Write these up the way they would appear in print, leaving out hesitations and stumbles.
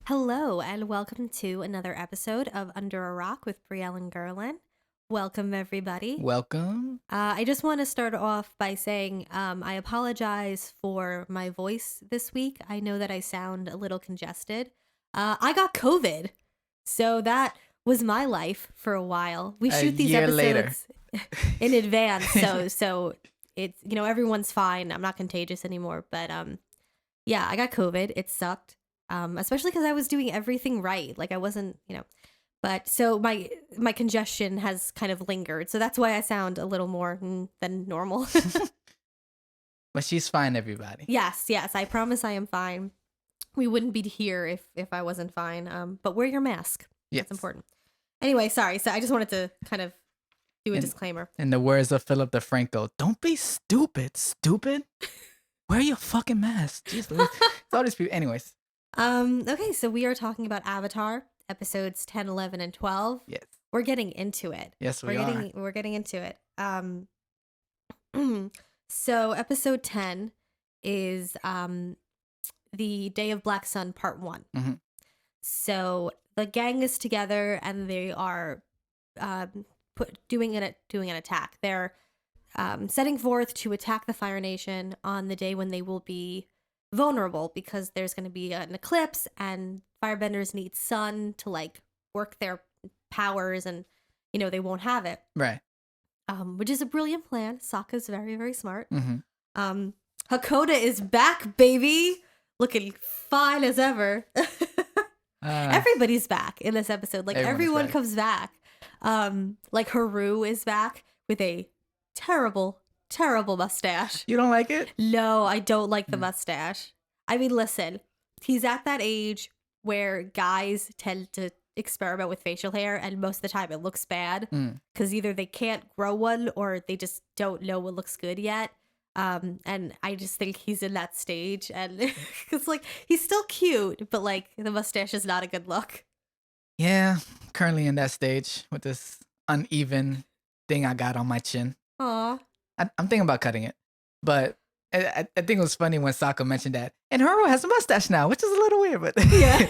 Hello, and welcome to another episode of Under a Rock with Brielle and Guerlain. Welcome, everybody. Welcome. I just want to start off by saying I apologize for my voice this week. I know that I sound a little congested. I got COVID, so that was my life for a while. We A shoot these year later. episodes in advance, so it's everyone's fine. I'm not contagious anymore, but yeah, I got COVID. It sucked. Especially because I was doing everything right. Like I wasn't, but so my congestion has kind of lingered. So that's why I sound a little more than normal. But she's fine, everybody. Yes, I promise I am fine. We wouldn't be here if I wasn't fine. But wear your mask. Yes. That's important. Anyway, sorry. So I just wanted to kind of do a disclaimer. In the words of Philip DeFranco, don't be stupid. Stupid? Wear your fucking mask. Jeez, it's all these people. Anyways. Okay, so we are talking about Avatar, episodes 10, 11, and 12. Yes. We're getting into it. Yes, we are. We're getting into it. So episode 10 is the Day of Black Sun part 1. Mm-hmm. So the gang is together and they are doing an attack. They're setting forth to attack the Fire Nation on the day when they will be vulnerable because there's going to be an eclipse and firebenders need sun to like work their powers and they won't have it, Right. Which is a brilliant plan. Sokka's very, very smart. Mm-hmm. Hakoda is back, baby, looking fine as ever. Everybody's back in this episode. Like everyone comes back. Like Haru is back with a terrible mustache. You don't like it? No, I don't like the mustache. I mean, listen, he's at that age where guys tend to experiment with facial hair, and most of the time it looks bad because either they can't grow one or they just don't know what looks good yet. And I just think he's in that stage, and it's like he's still cute, but like the mustache is not a good look. Yeah, currently in that stage with this uneven thing I got on my chin. Aw. I'm thinking about cutting it, but I think it was funny when Sokka mentioned that. And Haru has a mustache now, which is a little weird, but Yeah.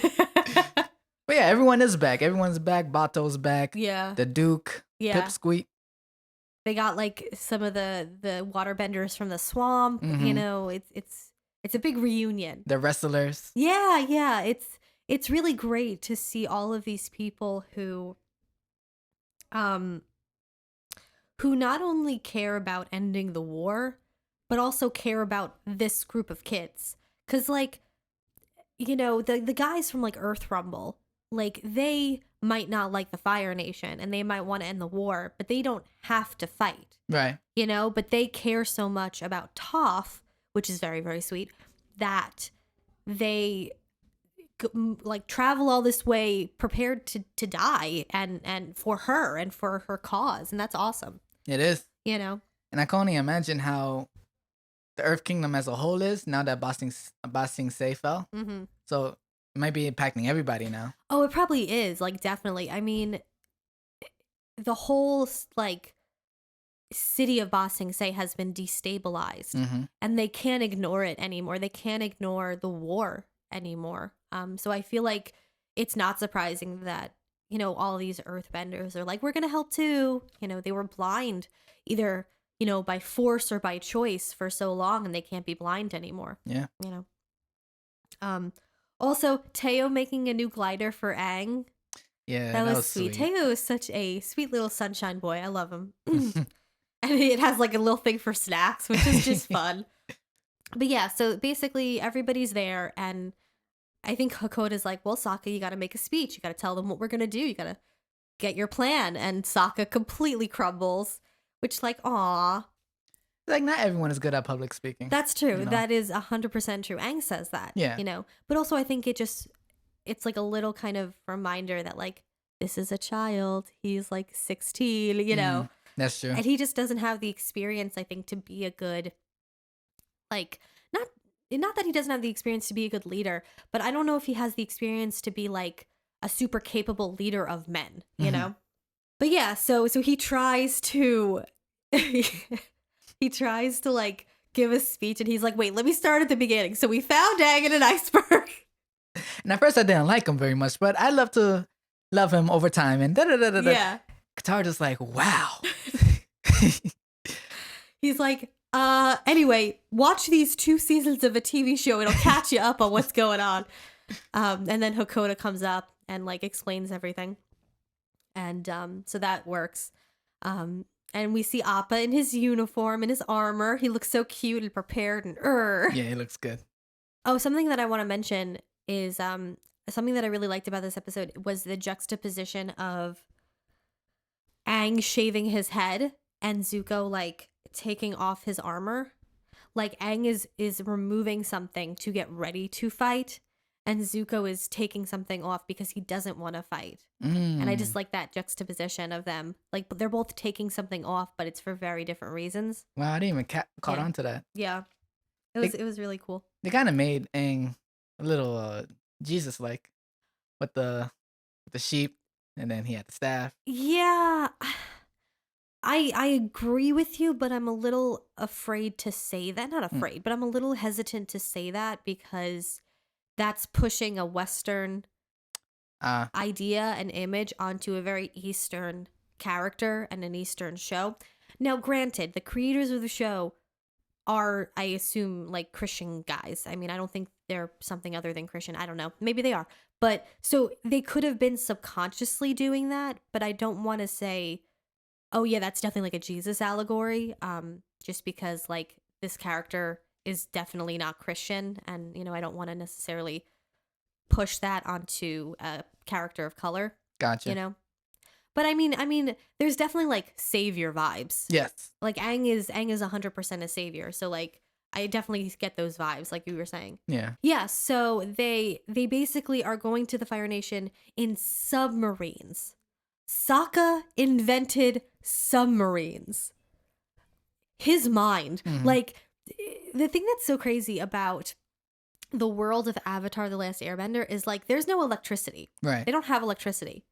But yeah, everyone is back. Everyone's back. Bato's back. Yeah. The Duke. Yeah. Pipsqueak. They got like some of the waterbenders from the swamp. Mhm. It's a big reunion. The wrestlers. Yeah. It's really great to see all of these people who not only care about ending the war, but also care about this group of kids. Cause like, the guys from like Earth Rumble, like they might not like the Fire Nation and they might want to end the war, but they don't have to fight. Right. But they care so much about Toph, which is very, very sweet, that they like travel all this way prepared to die and for her and for her cause. And that's awesome. It is. And I can only imagine how the Earth Kingdom as a whole is now that Ba Sing Se fell. Mm-hmm. So it might be impacting everybody now. Oh, it probably is. Like, definitely. I mean, the whole, like, city of Ba Sing Se has been destabilized. And they can't ignore it anymore. They can't ignore the war anymore. So I feel like it's not surprising that, all these earthbenders are like, we're going to help too. They were blind either, by force or by choice for so long, and they can't be blind anymore. Yeah. Also, Teo making a new glider for Aang. Yeah, that was sweet. Teo is such a sweet little sunshine boy. I love him. And it has like a little thing for snacks, which is just fun. But yeah, so basically everybody's there, and I think Hakoda's like, well, Sokka, you got to make a speech. You got to tell them what we're going to do. You got to get your plan. And Sokka completely crumbles, which like, aw. Like, not everyone is good at public speaking. That's true. That is 100% true. Aang says that. Yeah. But also I think it's like a little kind of reminder that like, this is a child. He's like 16, That's true. And he just doesn't have the experience, I think, to be a good, like, not that he doesn't have the experience to be a good leader, but I don't know if he has the experience to be like a super capable leader of men, you know? But yeah, so he tries to he tries to like give a speech, and he's like, wait, let me start at the beginning. So we found Aang in an iceberg. And at first I didn't like him very much, but I love to love him over time. And da-da-da-da-da. Yeah. Katara just like, wow. He's like, anyway, watch these 2 seasons of a TV show. It'll catch you up on what's going on. And then Hakoda comes up and like explains everything. And so that works. And we see Appa in his uniform and his armor. He looks so cute and prepared and Yeah, he looks good. Oh, something that I want to mention is something that I really liked about this episode was the juxtaposition of Aang shaving his head and Zuko like taking off his armor. Like Aang is removing something to get ready to fight, and Zuko is taking something off because he doesn't want to fight. And I just like that juxtaposition of them. Like they're both taking something off, but it's for very different reasons. Wow, I didn't even caught on to that. Yeah. It was really cool. They kind of made Aang a little Jesus-like with the sheep, and then he had the staff. Yeah. I agree with you, but I'm a little afraid to say that. Not afraid, but I'm a little hesitant to say that because that's pushing a Western idea and image onto a very Eastern character and an Eastern show. Now, granted, the creators of the show are, I assume, like Christian guys. I mean, I don't think they're something other than Christian. I don't know. Maybe they are. But so they could have been subconsciously doing that, but I don't want to say, oh yeah, that's definitely like a Jesus allegory. Just because like this character is definitely not Christian, and I don't want to necessarily push that onto a character of color. Gotcha. But I mean, there's definitely like savior vibes. Yes. Like Aang is 100% a savior. So like I definitely get those vibes, like you were saying. Yeah. Yeah. So they basically are going to the Fire Nation in submarines. Sokka invented submarines. His mind. Mm-hmm. Like the thing that's so crazy about the world of Avatar: The Last Airbender is like there's no electricity. Right. They don't have electricity.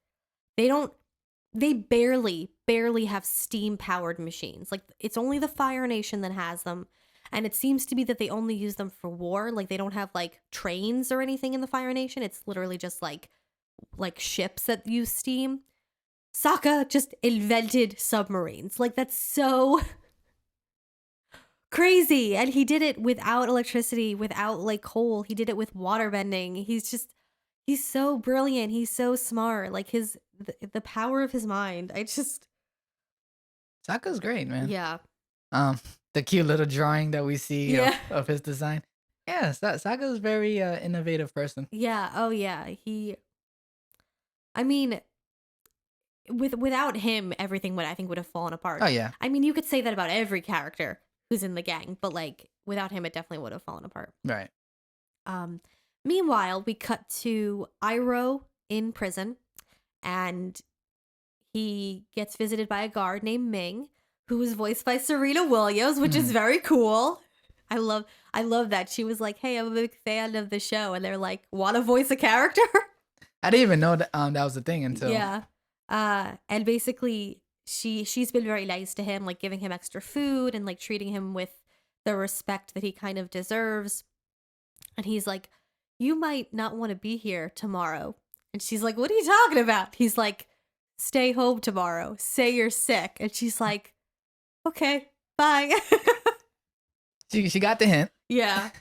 They barely have steam powered machines. Like it's only the Fire Nation that has them. And it seems to be that they only use them for war. Like they don't have like trains or anything in the Fire Nation. It's literally just like ships that use steam. Sokka just invented submarines. Like that's so crazy. And he did it without electricity, without like coal. He did it with water bending. He's so brilliant. He's so smart. Like the power of his mind. Sokka's great, man. Yeah. The cute little drawing that we see of his design. Yeah, Sokka's a very innovative person. Yeah. Oh yeah. I mean, without him, everything I think would have fallen apart. Oh yeah. I mean, you could say that about every character who's in the gang, but like without him, it definitely would have fallen apart. Right. Meanwhile, we cut to Iroh in prison, and he gets visited by a guard named Ming, who is voiced by Serena Williams, which is very cool. I love that. She was like, "Hey, I'm a big fan of the show," and they're like, "Want to voice a character?" I didn't even know that was a thing until and basically she's been very nice to him, like giving him extra food and like treating him with the respect that he kind of deserves. And he's like, "You might not want to be here tomorrow." And she's like, "What are you talking about?" He's like, "Stay home tomorrow. Say you're sick." And she's like, "Okay, bye." She got the hint. Yeah.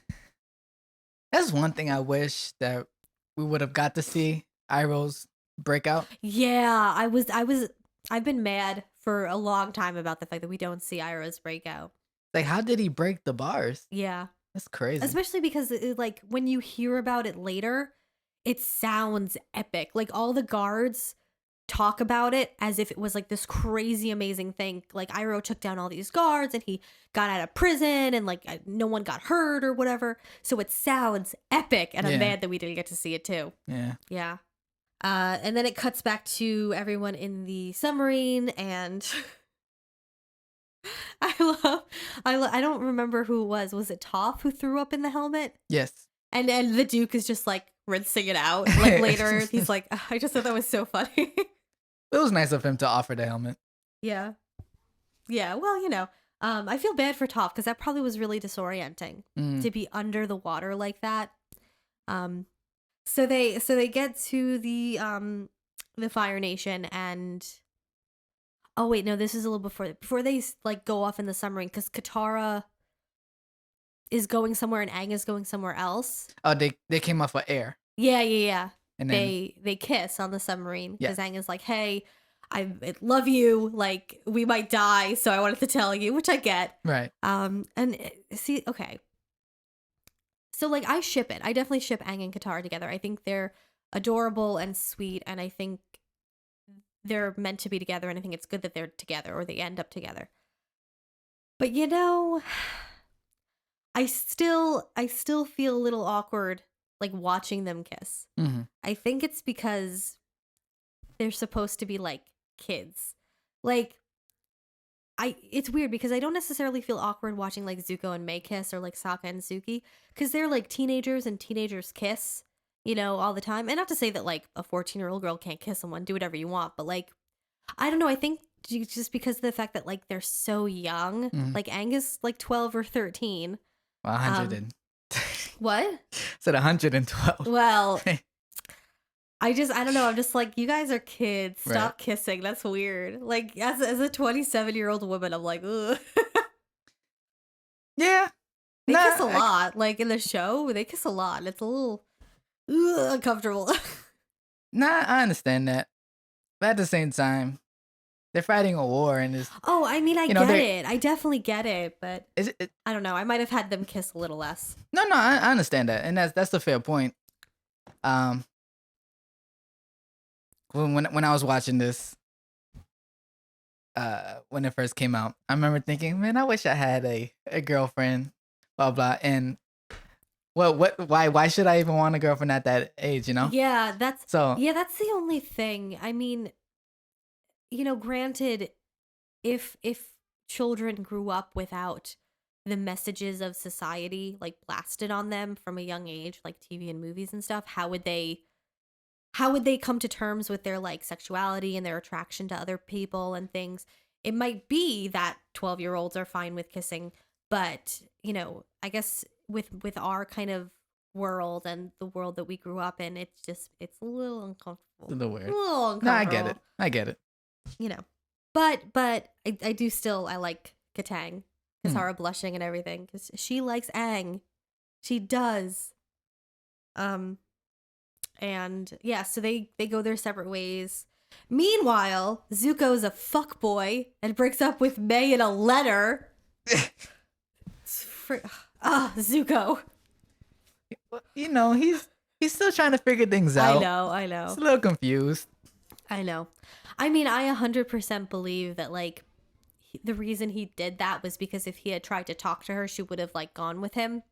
That's one thing I wish that we would have got to see Iroh's breakout. Yeah, I've been mad for a long time about the fact that we don't see Iroh's breakout. Like, how did he break the bars? Yeah. That's crazy. Especially because like when you hear about it later, it sounds epic. Like all the guards talk about it as if it was like this crazy amazing thing. Like Iroh took down all these guards and he got out of prison and like no one got hurt or whatever. So it sounds epic, and I'm mad that we didn't get to see it too. Yeah. Yeah. And then it cuts back to everyone in the submarine, and I don't remember who it was. Was it Toph who threw up in the helmet? Yes. And the Duke is just like rinsing it out. Like later, he's like, I just thought that was so funny. It was nice of him to offer the helmet. Yeah. Yeah. Well, I feel bad for Toph because that probably was really disorienting to be under the water like that. So they get to the Fire Nation, and oh wait, no, this is a little before they like go off in the submarine, because Katara is going somewhere and Aang is going somewhere else. Oh, they came off of air. Yeah. And then They kiss on the submarine because Yeah. Aang is like, "Hey, I love you. Like, we might die, so I wanted to tell you," which I get. right. See, okay. So like, I ship it. I definitely ship Aang and Katara together. I think they're adorable and sweet, and I think they're meant to be together, and I think it's good that they're together or they end up together. But I still feel a little awkward like watching them kiss. Mm-hmm. I think it's because they're supposed to be like kids. Like it's weird because I don't necessarily feel awkward watching like Zuko and Mei kiss, or like Sokka and Suki, because they're like teenagers and teenagers kiss, all the time. And not to say that like a 14-year-old girl can't kiss someone, do whatever you want, but like I don't know, I think just because of the fact that like they're so young, like Aang is like 12 or 13. 100 and What? said 112. Well, I don't know. I'm just like, you guys are kids. Stop Right. kissing. That's weird. Like, as a 27-year-old woman, I'm like, ugh. Yeah. They kiss a lot. Like, in the show, they kiss a lot. And it's a little uncomfortable. Nah, I understand that. But at the same time, they're fighting a war, and it's Oh, I mean, I You know, get they- it. I definitely get it. But it I don't know. I might have had them kiss a little less. no, I understand that, and that's the fair point. When I was watching this, when it first came out, I remember thinking, man, I wish I had a girlfriend, blah blah, and why should I even want a girlfriend at that age, Yeah, that's So the only thing. I mean, granted, if children grew up without the messages of society like blasted on them from a young age, like TV and movies and stuff, how would they come to terms with their like sexuality and their attraction to other people and things? It might be that 12-year-olds are fine with kissing, but I guess with our kind of world and the world that we grew up in, it's a little uncomfortable. it's a little weird. A little No, uncomfortable. I get it. But I do still, I like Katang, Katara blushing and everything, because she likes Aang. She does. And yeah, so they go their separate ways. Meanwhile, Zuko's a fuckboy and breaks up with Mei in a letter. Zuko. He's still trying to figure things out. I know. He's a little confused. I know. I mean, I 100% believe that, like, the reason he did that was because if he had tried to talk to her, she would have, like, gone with him.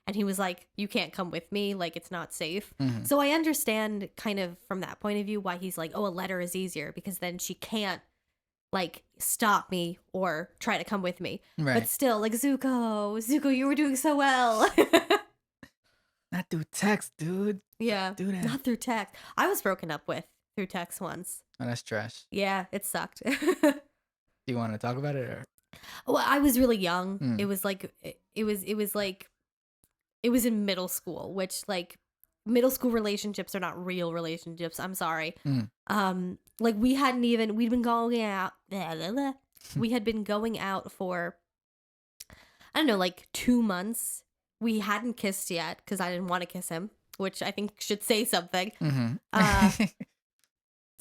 And he was like, you can't come with me. Like, it's not safe. Mm-hmm. So I understand kind of from that point of view why he's like, oh, a letter is easier, because then she can't, like, stop me or try to come with me. Right. But still, like, Zuko, you were doing so well. Not through text, dude. Yeah. Do that. Not through text. I was broken up with through text once. Oh, that's trash. Yeah, it sucked. Do you want to talk about it, or? Well, I was really young. It was like it was in middle school, which, like, middle school relationships are not real relationships. I'm sorry. Like, we'd been going out. We had been going out for, I don't know, like 2 months. We hadn't kissed yet because I didn't want to kiss him, which I think should say something. Mm-hmm.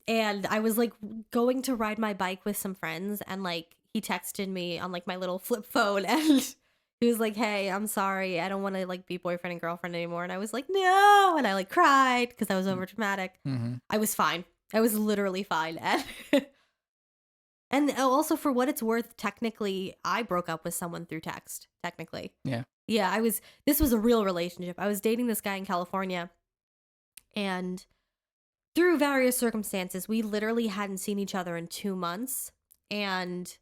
And I was like going to ride my bike with some friends, and like he texted me on like my little flip phone, and he was like, hey, I'm sorry, I don't want to like be boyfriend and girlfriend anymore. And I was like, no. And I like cried because I was over dramatic. Mm-hmm. I was fine. I was literally fine. And also, for what it's worth, technically I broke up with someone through text. Technically. Yeah, this was a real relationship. I was dating this guy in California, and through various circumstances, we literally hadn't seen each other in 2 months. And,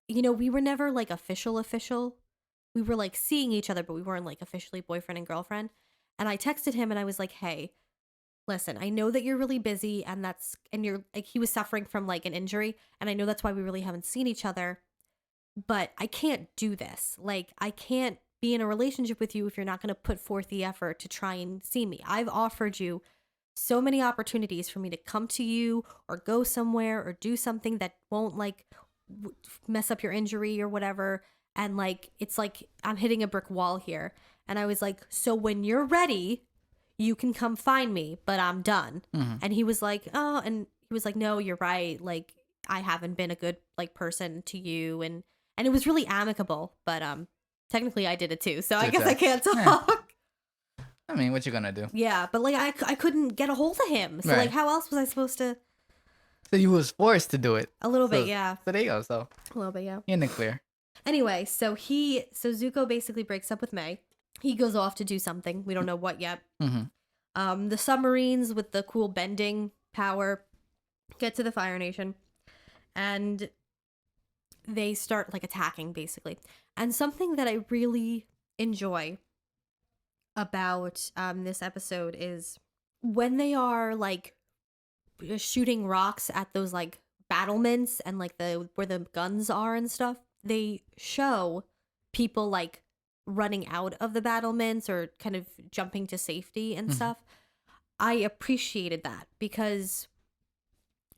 we were never like official. We were like seeing each other, but we weren't like officially boyfriend and girlfriend. And I texted him and I was like, hey, listen, I know that you're really busy, and you're like, he was suffering from like an injury, and I know that's why we really haven't seen each other, but I can't do this. Like, I can't be in a relationship with you if you're not going to put forth the effort to try and see me. I've offered you so many opportunities for me to come to you or go somewhere or do something that won't like mess up your injury or whatever. And like, it's like I'm hitting a brick wall here. And I was like, so when you're ready, you can come find me, but I'm done. And he was like, oh, and he was like, no, you're right. Like, I haven't been a good like person to you. And it was really amicable, but technically I did it too. So I guess I can't talk. I mean, what you gonna do? Yeah, but like I couldn't get a hold of him. So like how else was I supposed to? So you was forced to do it. A little bit, yeah. So there you go. So a little bit, yeah. You're in the clear. Anyway, so Zuko basically breaks up with May. He goes off to do something. We don't know what yet. The submarines with the cool bending power get to the Fire Nation, and they start like attacking basically. And something that I really enjoy about this episode is when they are like shooting rocks at those like battlements and like where the guns are and stuff. They show people like running out of the battlements or kind of jumping to safety and stuff. I appreciated that because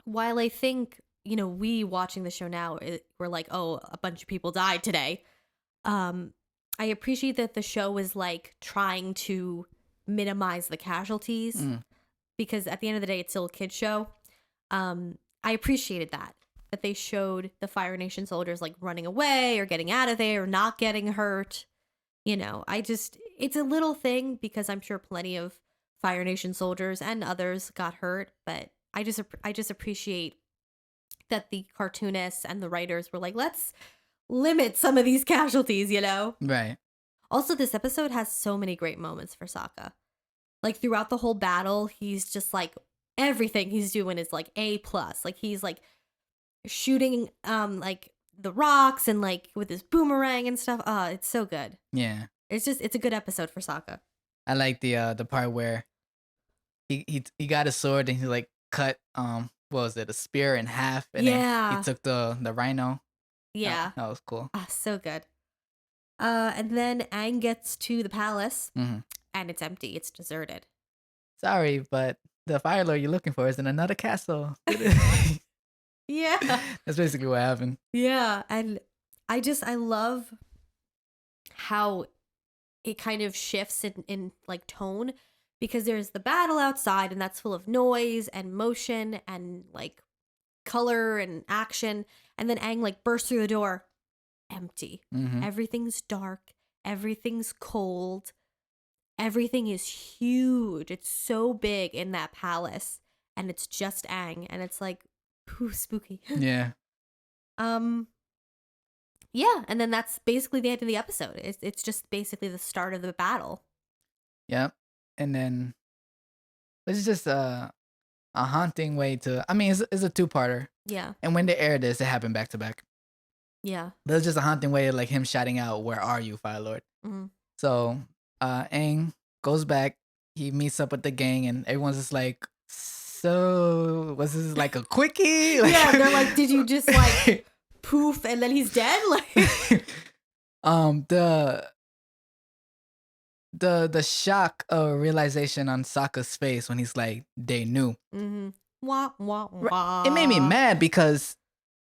while I think, you know, we watching the show now, we're like, oh, a bunch of people died today. I appreciate that the show is like trying to minimize the casualties because at the end of the day, it's still a kid's show. I appreciated that they showed the Fire Nation soldiers like running away or getting out of there or not getting hurt. You know, it's a little thing because I'm sure plenty of Fire Nation soldiers and others got hurt, but I just appreciate that the cartoonists and the writers were like, let's limit some of these casualties, you know? Right. Also, this episode has so many great moments for Sokka. Like throughout the whole battle, he's just like everything he's doing is like A+. Like he's like shooting like the rocks and like with his boomerang and stuff. It's so good. Yeah. It's a good episode for Sokka. I like the part where he got a sword and he like cut what was it, a spear in half and then he took the rhino. Yeah. That was cool. So good. And then Aang gets to the palace and it's empty. It's deserted. Sorry, but the Fire Lord you're looking for is in another castle. Yeah. That's basically what happened. Yeah. And I love how it kind of shifts in like tone because there's the battle outside and that's full of noise and motion and like color and action. And then Aang like bursts through the door. Empty. Everything's dark. Everything's cold. Everything is huge. It's so big in that palace. And it's just Aang. And it's like, ooh, spooky. Yeah. Yeah, and then that's basically the end of the episode. It's just basically the start of the battle. Yep. And then it's just a haunting way to. I mean, it's a two-parter. Yeah. And when they air this, it happened back to back. Yeah. There's just a haunting way of like him shouting out, "Where are you, Fire Lord?" So, Aang goes back. He meets up with the gang, and everyone's just like, "So, was this like a quickie?" Like, yeah, they're like, "Did you just like poof and then he's dead?" Like, the shock of realization on Sokka's face when he's like, "They knew." Wah, wah, wah. It made me mad because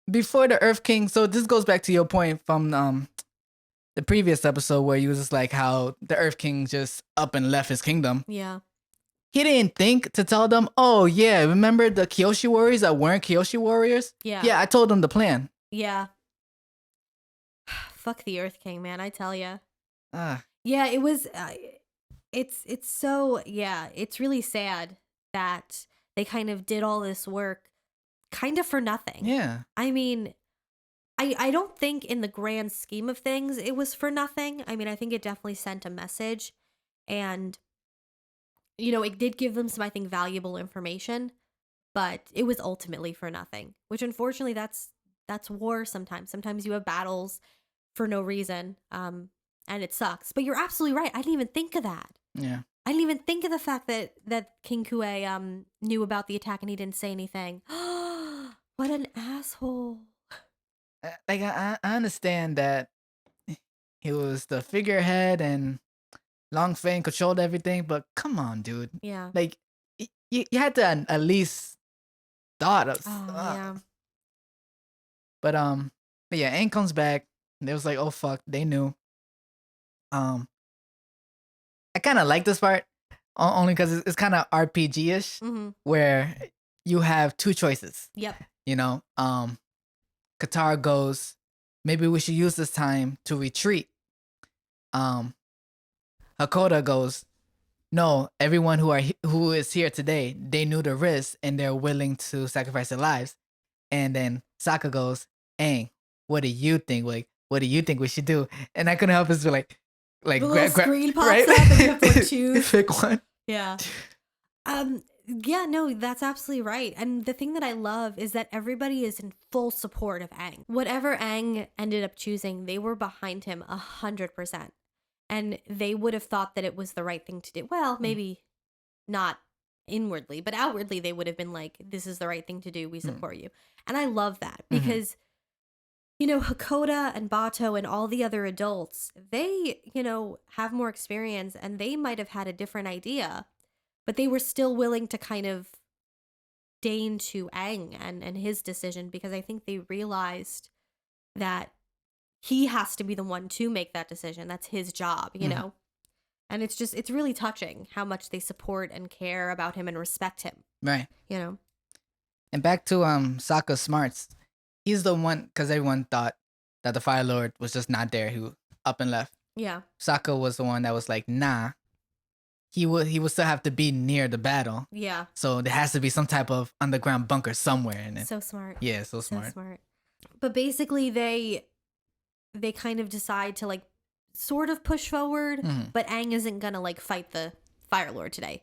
before the Earth King, so this goes back to your point from the previous episode where you was just like how the Earth King just up and left his kingdom. Yeah. He didn't think to tell them, "Oh yeah, remember the Kyoshi warriors that weren't Kyoshi warriors?" Yeah. Yeah, I told them the plan. Yeah. Fuck the Earth King, man, I tell ya. Yeah, it was it's so, yeah, it's really sad that they kind of did all this work kind of for nothing. Yeah. I mean, I don't think in the grand scheme of things it was for nothing. I mean, I think it definitely sent a message and, you know, it did give them some, I think, valuable information, but it was ultimately for nothing, which unfortunately that's war sometimes. Sometimes you have battles for no reason, and it sucks. But you're absolutely right. I didn't even think of that. Yeah. I didn't even think of the fact that King Kue knew about the attack and he didn't say anything. What an asshole. Like I understand that he was the figurehead and Long Feng controlled everything. But come on, dude. Yeah. Like you had to at least thought of. Oh, yeah. But yeah, Aang comes back. And it was like, oh fuck, they knew. I kind of like this part only because it's kind of RPG ish, where you have two choices. Yep. You know, Katara goes, maybe we should use this time to retreat. Hakoda goes, no, everyone who is here today, they knew the risk and they're willing to sacrifice their lives. And then Sokka goes, Aang, what do you think? Like, what do you think we should do? And I couldn't help but be like the little screen pops right? up and you have to like choose. Pick one. Yeah. Yeah, no, that's absolutely right. And the thing that I love is that everybody is in full support of Aang. Whatever Aang ended up choosing, they were behind him 100%. And they would have thought that it was the right thing to do. Well, maybe not inwardly, but outwardly they would have been like, this is the right thing to do. We support you. And I love that because, you know, Hakoda and Bato and all the other adults, they, you know, have more experience and they might have had a different idea, but they were still willing to kind of deign to Aang and his decision because I think they realized that he has to be the one to make that decision. That's his job, you know? And it's really touching how much they support and care about him and respect him. Right. You know? And back to Sokka's smarts. He's the one, because everyone thought that the Fire Lord was just not there, who up and left. Yeah. Sokka was the one that was like, nah. He would still have to be near the battle. Yeah. So there has to be some type of underground bunker somewhere in it. So smart. Yeah, so smart. So smart. But basically they kind of decide to like sort of push forward, but Aang isn't gonna like fight the Fire Lord today,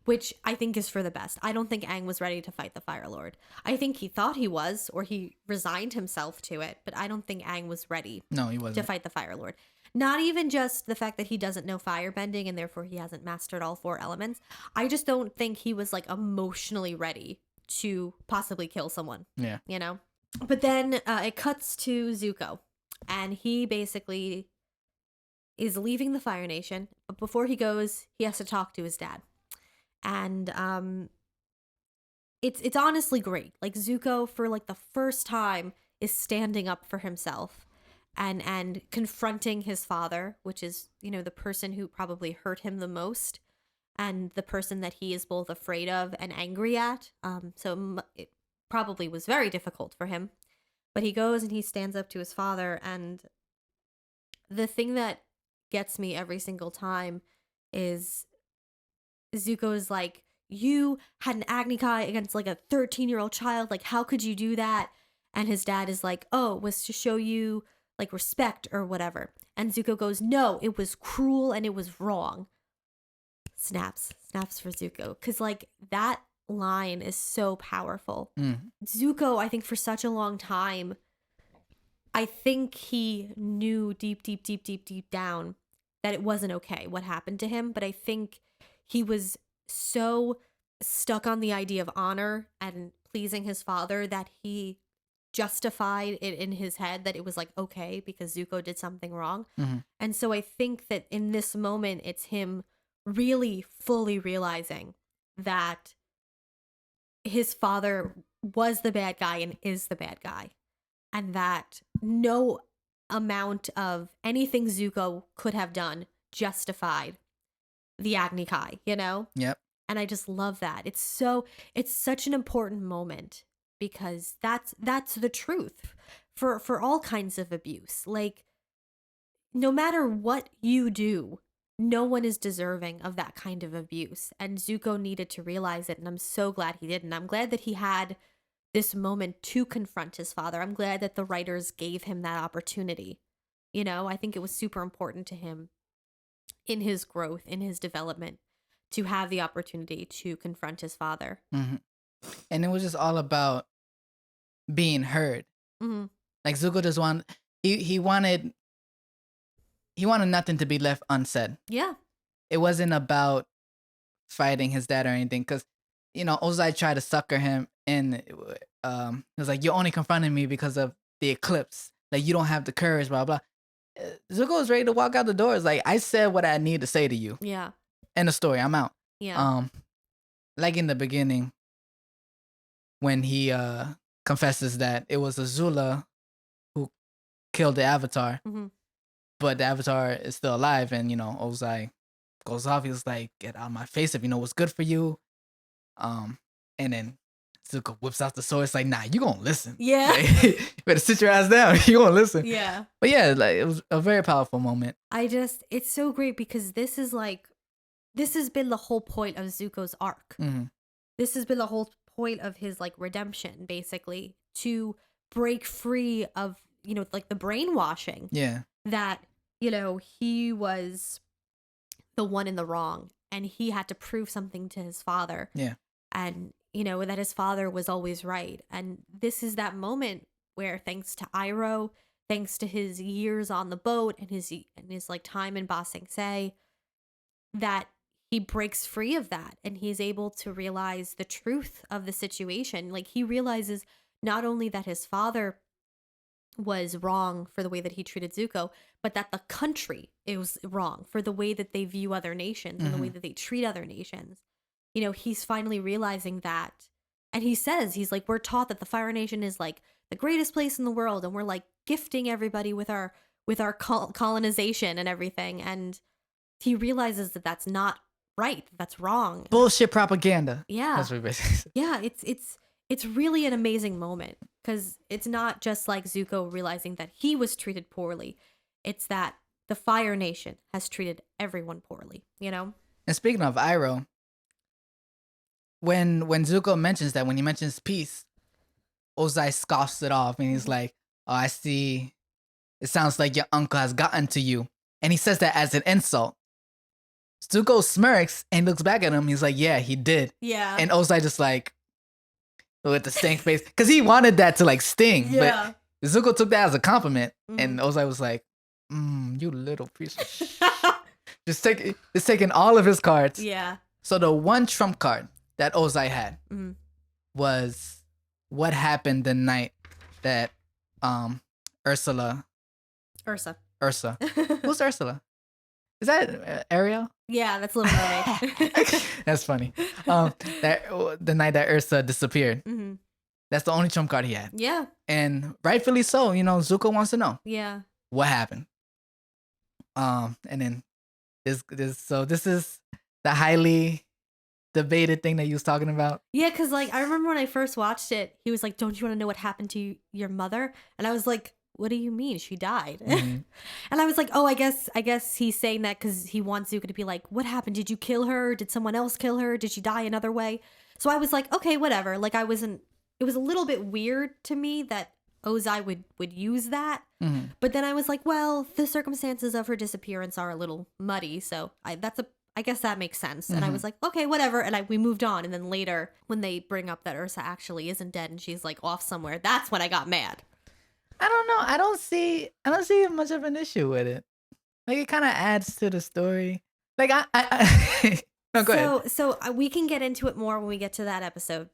which I think is for the best. I don't think Aang was ready to fight the Fire Lord. I think he thought he was, or he resigned himself to it, but I don't think Aang was ready. No, he wasn't. To fight the Fire Lord. Not even just the fact that he doesn't know firebending and therefore he hasn't mastered all 4 elements. I just don't think he was like emotionally ready to possibly kill someone. Yeah. You know? But then it cuts to Zuko, and he basically is leaving the Fire Nation. But before he goes, he has to talk to his dad. And it's honestly great. Like Zuko, for like the first time, is standing up for himself and confronting his father, which is, you know, the person who probably hurt him the most and the person that he is both afraid of and angry at. So it probably was very difficult for him. But he goes and he stands up to his father, and the thing that gets me every single time is Zuko is like, you had an Agni Kai against like a 13-year-old child. Like, how could you do that? And his dad is like, oh, it was to show you like respect or whatever. And Zuko goes, no, it was cruel and it was wrong. Snaps for Zuko. Because like that line is so powerful. Zuko, I think for such a long time, I think he knew deep down that it wasn't okay what happened to him. But I think he was so stuck on the idea of honor and pleasing his father that he justified it in his head that it was like okay because Zuko did something wrong. And so I think that in this moment it's him really fully realizing that his father was the bad guy and is the bad guy, and that no amount of anything Zuko could have done justified the Agni Kai, you know? Yep. And I just love that. It's such an important moment because that's the truth for all kinds of abuse. Like, no matter what you do, no one is deserving of that kind of abuse. And Zuko needed to realize it, and I'm so glad he did. And I'm glad that he had this moment to confront his father. I'm glad that the writers gave him that opportunity. You know, I think it was super important to him in his growth, in his development, to have the opportunity to confront his father. And it was just all about being heard. Like Zuko just he wanted nothing to be left unsaid. Yeah. It wasn't about fighting his dad or anything, because, you know, Ozai tried to sucker him in. It was like, you're only confronting me because of the eclipse. Like, you don't have the courage, blah, blah. Zuko was ready to walk out the door. It's like, I said what I need to say to you. Yeah. End of story. I'm out. Yeah. Like in the beginning, when he confesses that it was Azula who killed the Avatar, but the Avatar is still alive, and Ozai goes off. He was like, "Get out of my face if you know what's good for you." And then Zuko whips out the sword. It's like, "Nah, you gonna listen? Yeah. Like, you better sit your ass down. You gonna listen?" Yeah. But yeah, like it was a very powerful moment. It's so great because this has been the whole point of Zuko's arc. This has been the whole point of his like redemption, basically, to break free of like the brainwashing. Yeah. That he was the one in the wrong, and he had to prove something to his father. Yeah. And that his father was always right. And this is that moment where, thanks to Iroh, thanks to his years on the boat and his like time in Ba Sing Se, that he breaks free of that, and he's able to realize the truth of the situation. Like, he realizes not only that his father was wrong for the way that he treated Zuko, but that the country is wrong for the way that they view other nations and the way that they treat other nations. He's finally realizing that. And he says, he's like, we're taught that the Fire Nation is like the greatest place in the world, and we're like gifting everybody with our colonization and everything. And he realizes that that's not right. That's wrong. Bullshit propaganda. Yeah. That's what basically said. Yeah, it's really an amazing moment, because it's not just like Zuko realizing that he was treated poorly. It's that the Fire Nation has treated everyone poorly, And speaking of Iroh, when Zuko mentions that, when he mentions peace, Ozai scoffs it off, and he's like, "Oh, I see. It sounds like your uncle has gotten to you." And he says that as an insult. Zuko smirks and looks back at him. He's like, "Yeah, he did." Yeah. And Ozai just like, with the stink face, because he wanted that to like sting. Yeah. But Zuko took that as a compliment, and Ozai was like, "You little piece of shit." just taking all of his cards. Yeah. So the one trump card that Ozai had was what happened the night that Ursa. Who's Ursula? Is that Ariel? Yeah, that's Little Mermaid. That's funny. That the night that Ursa disappeared. That's the only trump card he had. Yeah. And rightfully so. Zuko wants to know. Yeah. What happened? And then this is the highly debated thing that you was talking about. Yeah, because like I remember when I first watched it, he was like, "Don't you want to know what happened to your mother?" And I was like, "What do you mean? She died?" And I was like, "Oh, I guess he's saying that because he wants Zuko to be like, what happened? Did you kill her? Did someone else kill her? Did she die another way?" So I was like, okay, whatever. Like, it was a little bit weird to me that Ozai would use that. But then I was like, well, the circumstances of her disappearance are a little muddy, so I guess that makes sense. And I was like, okay, whatever. And we moved on. And then later, when they bring up that Ursa actually isn't dead and she's like off somewhere, that's when I got mad. I don't know. I don't see much of an issue with it. Like, it kind of adds to the story. Like, I no, go ahead. So we can get into it more when we get to that episode.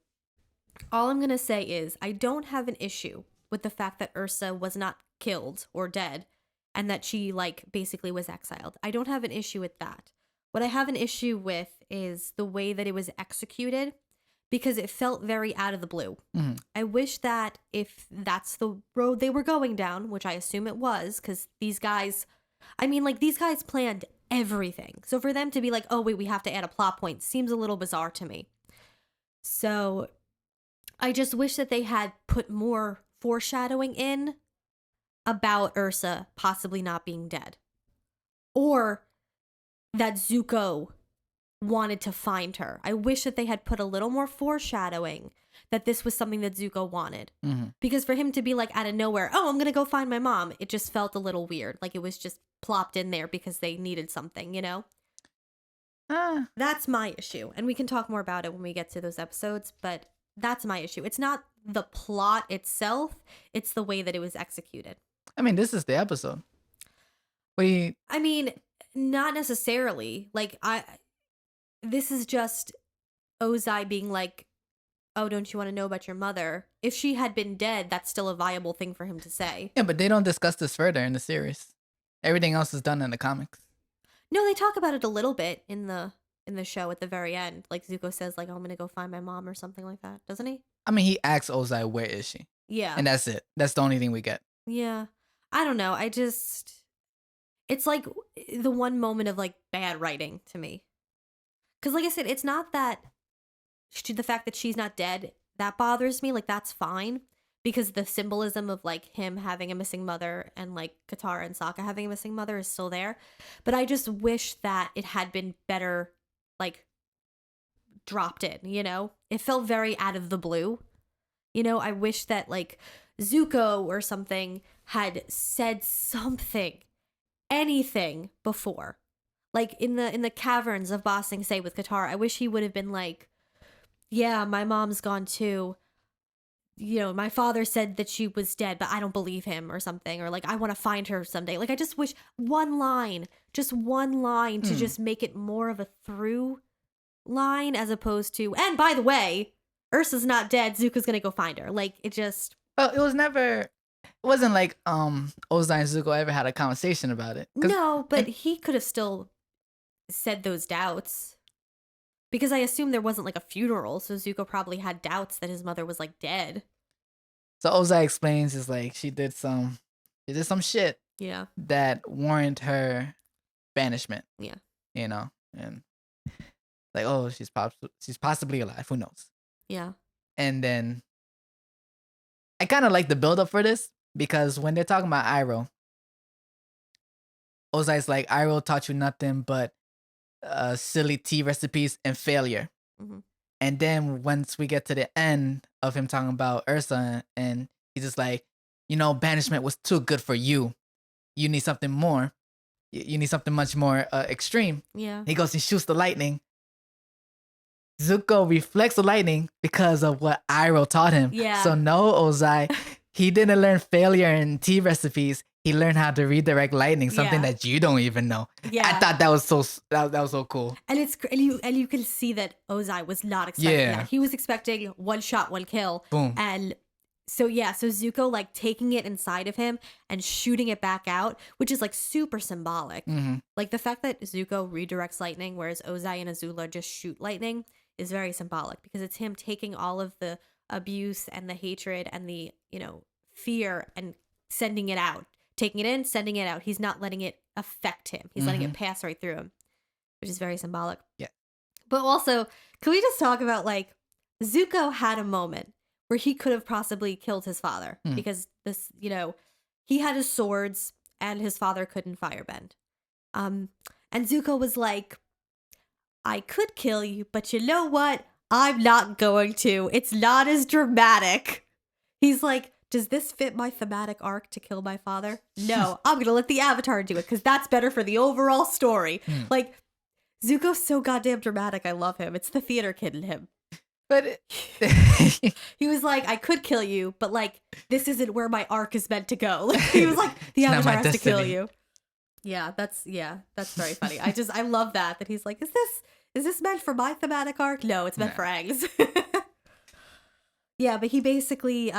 All I'm gonna say is I don't have an issue with the fact that Ursa was not killed or dead, and that she like basically was exiled. I don't have an issue with that. What I have an issue with is the way that it was executed, because it felt very out of the blue. I wish that if that's the road they were going down, which I assume it was, because these guys planned everything. So for them to be like, oh, wait, we have to add a plot point seems a little bizarre to me. So I just wish that they had put more foreshadowing in about Ursa possibly not being dead. Or that Zuko wanted to find her. I wish that they had put a little more foreshadowing that this was something that Zuko wanted. Because for him to be like out of nowhere, oh, I'm gonna go find my mom, it just felt a little weird. Like it was just plopped in there because they needed something, That's my issue. And we can talk more about it when we get to those episodes, but that's my issue. It's not the plot itself, it's the way that it was executed. I mean, this is the episode. Not necessarily. Like, this is just Ozai being like, oh, don't you want to know about your mother? If she had been dead, that's still a viable thing for him to say. Yeah, but they don't discuss this further in the series. Everything else is done in the comics. No, they talk about it a little bit in the show at the very end. Like Zuko says, like, oh, I'm gonna go find my mom or something like that, doesn't he? I mean, he asks Ozai, where is she? Yeah. And that's it. That's the only thing we get. Yeah. I don't know. It's like the one moment of like bad writing to me. Because like I said, it's not that the fact that she's not dead, that bothers me. Like, that's fine. Because the symbolism of like him having a missing mother and like Katara and Sokka having a missing mother is still there. But I just wish that it had been better, like, dropped in, you know? It felt very out of the blue. You know, I wish that like Zuko or something had said something, anything before. Like in the caverns of Ba Sing Se with Katara, I wish he would have been like, yeah, my mom's gone too. You know, my father said that she was dead, but I don't believe him or something. Or like, I want to find her someday. Like, I just wish just one line to just make it more of a through line as opposed to, and by the way, Ursa's not dead. Zuko's gonna go find her. Like, it just. Well, it wasn't like Ozai and Zuko ever had a conversation about it. No, but he could have still said those doubts. Because I assume there wasn't like a funeral, so Zuko probably had doubts that his mother was like dead. So Ozai explains is like she did some shit. Yeah. That warrant her banishment. Yeah. You know, and like, oh, she's possibly alive. Who knows? Yeah. And then I kind of like the build up for this because when they're talking about Iroh, Ozai's like, Iroh taught you nothing but silly tea recipes and failure. Mm-hmm. And then once we get to the end of him talking about Ursa, and he's just like, you know, banishment was too good for you. You need something more. You need something much more extreme. Yeah. He goes and shoots the lightning. Zuko reflects the lightning because of what Iroh taught him. Yeah. So no, Ozai, he didn't learn failure in tea recipes. He learned how to redirect lightning, something that you don't even know. Yeah. I thought that was so cool. And you can see that Ozai was not expecting that. He was expecting one shot, one kill. Boom. And so Zuko like taking it inside of him and shooting it back out, which is like super symbolic. Mm-hmm. Like the fact that Zuko redirects lightning, whereas Ozai and Azula just shoot lightning, is very symbolic because it's him taking all of the abuse and the hatred and the, you know, fear and sending it out. Taking it in, sending it out. He's not letting it affect him. He's letting it pass right through him, which is very symbolic. Yeah. But also, can we just talk about, like, Zuko had a moment where he could have possibly killed his father because this, you know, he had his swords and his father couldn't firebend. And Zuko was like, I could kill you, but you know what? I'm not going to. It's not as dramatic. He's like, does this fit my thematic arc to kill my father? No, I'm going to let the Avatar do it because that's better for the overall story. Like, Zuko's so goddamn dramatic. I love him. It's the theater kid in him. But he was like, I could kill you, but like, this isn't where my arc is meant to go. Like, he was like, the Avatar has to kill you. Yeah, that's very funny. I love that he's like, is this meant for my thematic arc? No, it's meant for Aang's. Yeah, but he basically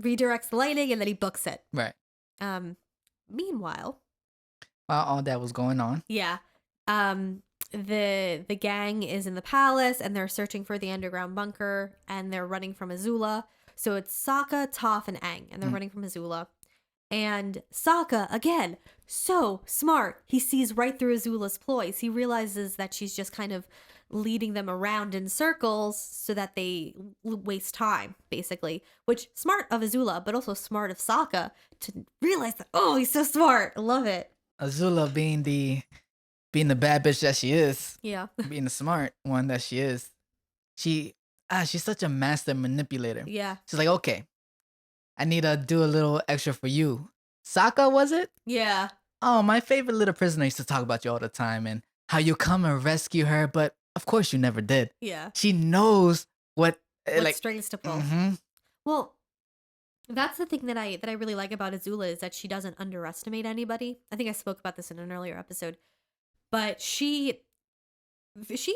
redirects the lightning and then he books it. Right. Meanwhile, while all that was going on. Yeah. The gang is in the palace and they're searching for the underground bunker and they're running from Azula. So it's Sokka, Toph, and Aang, and they're running from Azula. And Sokka, again, so smart. He sees right through Azula's ploys. He realizes that she's just kind of leading them around in circles so that they waste time, basically. Which, smart of Azula, but also smart of Sokka to realize that, oh, he's so smart. I love it. Azula being the bad bitch that she is. Yeah. Being the smart one that she is. She's such a master manipulator. Yeah. She's like, okay, I need to do a little extra for you. Sokka, was it? Yeah. Oh, my favorite little prisoner used to talk about you all the time and how you come and rescue her, but of course you never did. Yeah. She knows what strings to pull. Mm-hmm. Well, that's the thing that I really like about Azula is that she doesn't underestimate anybody. I think I spoke about this in an earlier episode. But she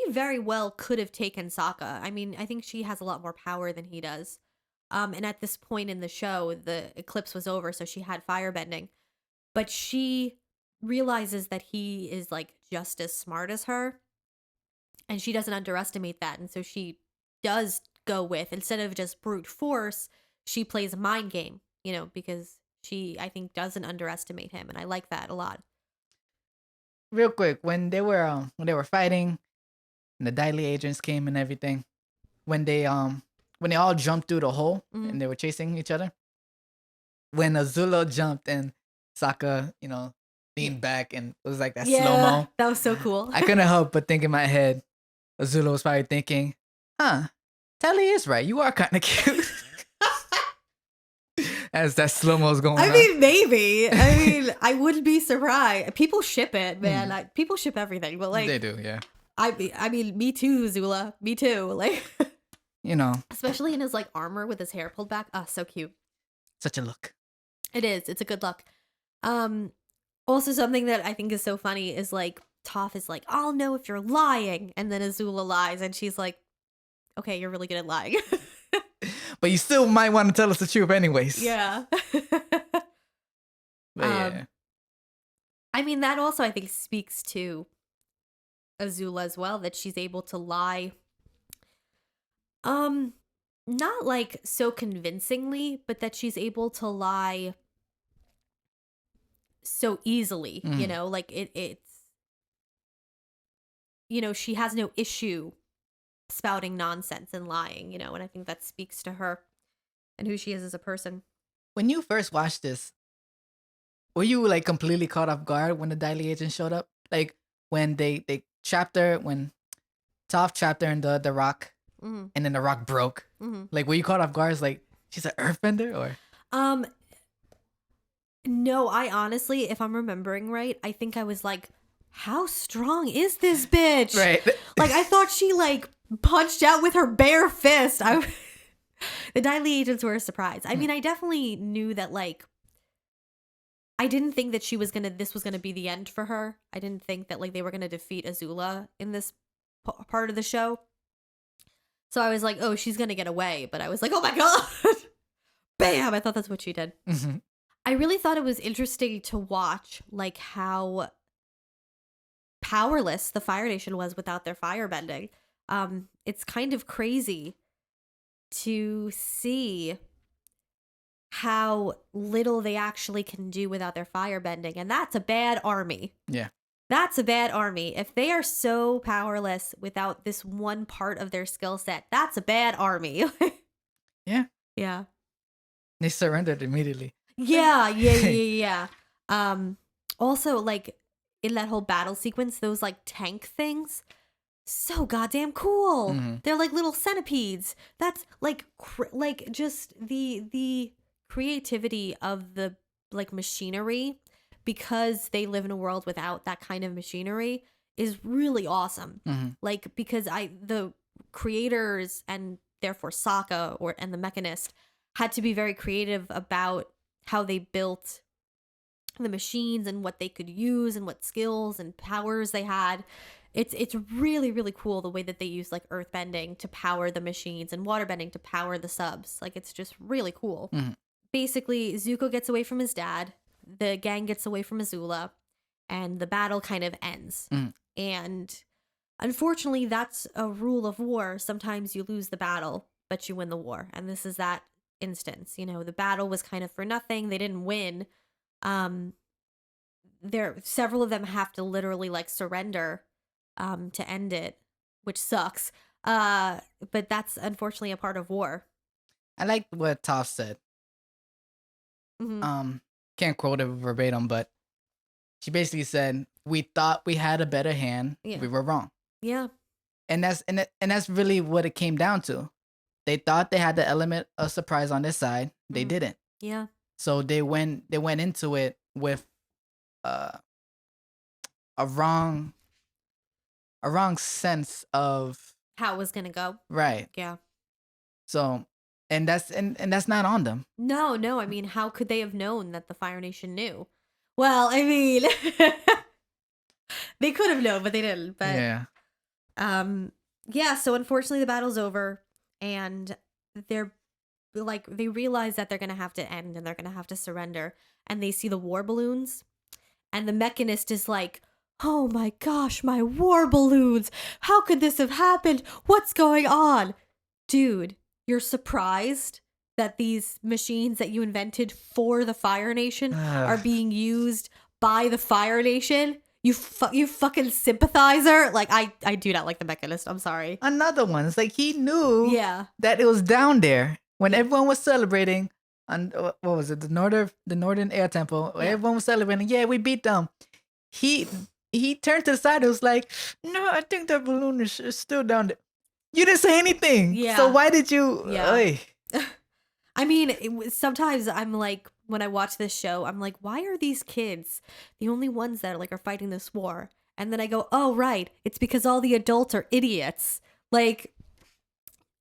very well could have taken Sokka. I mean, I think she has a lot more power than he does. And at this point in the show, the eclipse was over, so she had firebending. But she realizes that he is like just as smart as her, and she doesn't underestimate that, and so she does go with, instead of just brute force, she plays a mind game, because she, I think, doesn't underestimate him, and I like that a lot. Real quick, when they were fighting, and the Daily agents came and everything, when they all jumped through the hole and they were chasing each other, when Azula jumped and Sokka, leaned back and it was like that slow mo. That was so cool. I couldn't help but think in my head, Azula was probably thinking, Tally is right. You are kind of cute. As that slow mo's going on. I mean, maybe. I mean, I wouldn't be surprised. People ship it, man. People ship everything, but like they do, yeah. I mean, me too, Zula. Me too. Like, especially in his like armor with his hair pulled back. Oh, so cute. Such a look. It is. It's a good look. Also, something that I think is so funny is like Toph is like, "I'll know if you're lying," and then Azula lies, and she's like, "Okay, you're really good at lying." But you still might want to tell us the truth anyways. Yeah. But yeah. I mean, that also I think speaks to Azula as well, that she's able to lie. Not like so convincingly, but that she's able to lie so easily, like it's she has no issue spouting nonsense and lying, and I think that speaks to her and who she is as a person. When you first watched this, were you like completely caught off guard when the Daily agent showed up? Like when they trapped her, when Toph trapped her in the rock, and then the rock broke. Like, were you caught off guard? It's like, she's an earthbender, or? No, I honestly, if I'm remembering right, I think I was like, how strong is this bitch? Right. Like, I thought she like punched out with her bare fist. The Daily agents were a surprise. I mean, I definitely knew that, like, I didn't think that this was gonna be the end for her. I didn't think that like they were gonna defeat Azula in this part of the show. So I was like, oh, she's gonna get away. But I was like, oh my god, bam! I thought that's what she did. I really thought it was interesting to watch, like, how powerless the Fire Nation was without their firebending. It's kind of crazy to see how little they actually can do without their firebending, and that's a bad army. Yeah. That's a bad army. If they are so powerless without this one part of their skill set, that's a bad army. Yeah. Yeah. They surrendered immediately. Yeah. Also, like, in that whole battle sequence, those like tank things, so goddamn cool. They're like little centipedes. That's like like just the creativity of the like machinery, because they live in a world without that kind of machinery, is really awesome. Like, because the creators and therefore Sokka and the Mechanist had to be very creative about how they built the machines and what they could use and what skills and powers they had. It's really, really cool the way that they use like earthbending to power the machines and waterbending to power the subs. Like, it's just really cool. Basically, Zuko gets away from his dad, the gang gets away from Azula, and the battle kind of ends. And unfortunately, that's a rule of war. Sometimes you lose the battle, but you win the war. And this is that instance. The battle was kind of for nothing. They didn't win. Several of them have to literally like surrender to end it, which sucks. But that's unfortunately a part of war. I like what Toph said. Can't quote it verbatim, but she basically said, "We thought we had a better hand. Yeah. We were wrong." Yeah. And that's really what it came down to. They thought they had the element of surprise on their side. They didn't. Yeah. So they went into it with a wrong sense of how it was gonna go. Right. Yeah. So and that's not on them. No. I mean, how could they have known that the Fire Nation knew? Well, I mean, they could have known, but they didn't. But yeah. Yeah. So unfortunately, the battle's over. And they realize that they're going to have to end and they're going to have to surrender. And they see the war balloons. And the Mechanist is like, oh my gosh, my war balloons. How could this have happened? What's going on? Dude, you're surprised that these machines that you invented for the Fire Nation are being used by the Fire Nation? You fucking sympathizer. Like, I do not like the Mechanist. I'm sorry. Another one. It's like he knew that it was down there when everyone was celebrating. On what was it? The Northern Air Temple. Yeah. Everyone was celebrating. Yeah, we beat them. He turned to the side. It was like, no, I think that balloon is still down there. You didn't say anything. Yeah. So why did you? Yeah. I mean, sometimes I'm like, when I watch this show, I'm like, why are these kids the only ones that are fighting this war? And then I go, oh right, it's because all the adults are idiots. Like,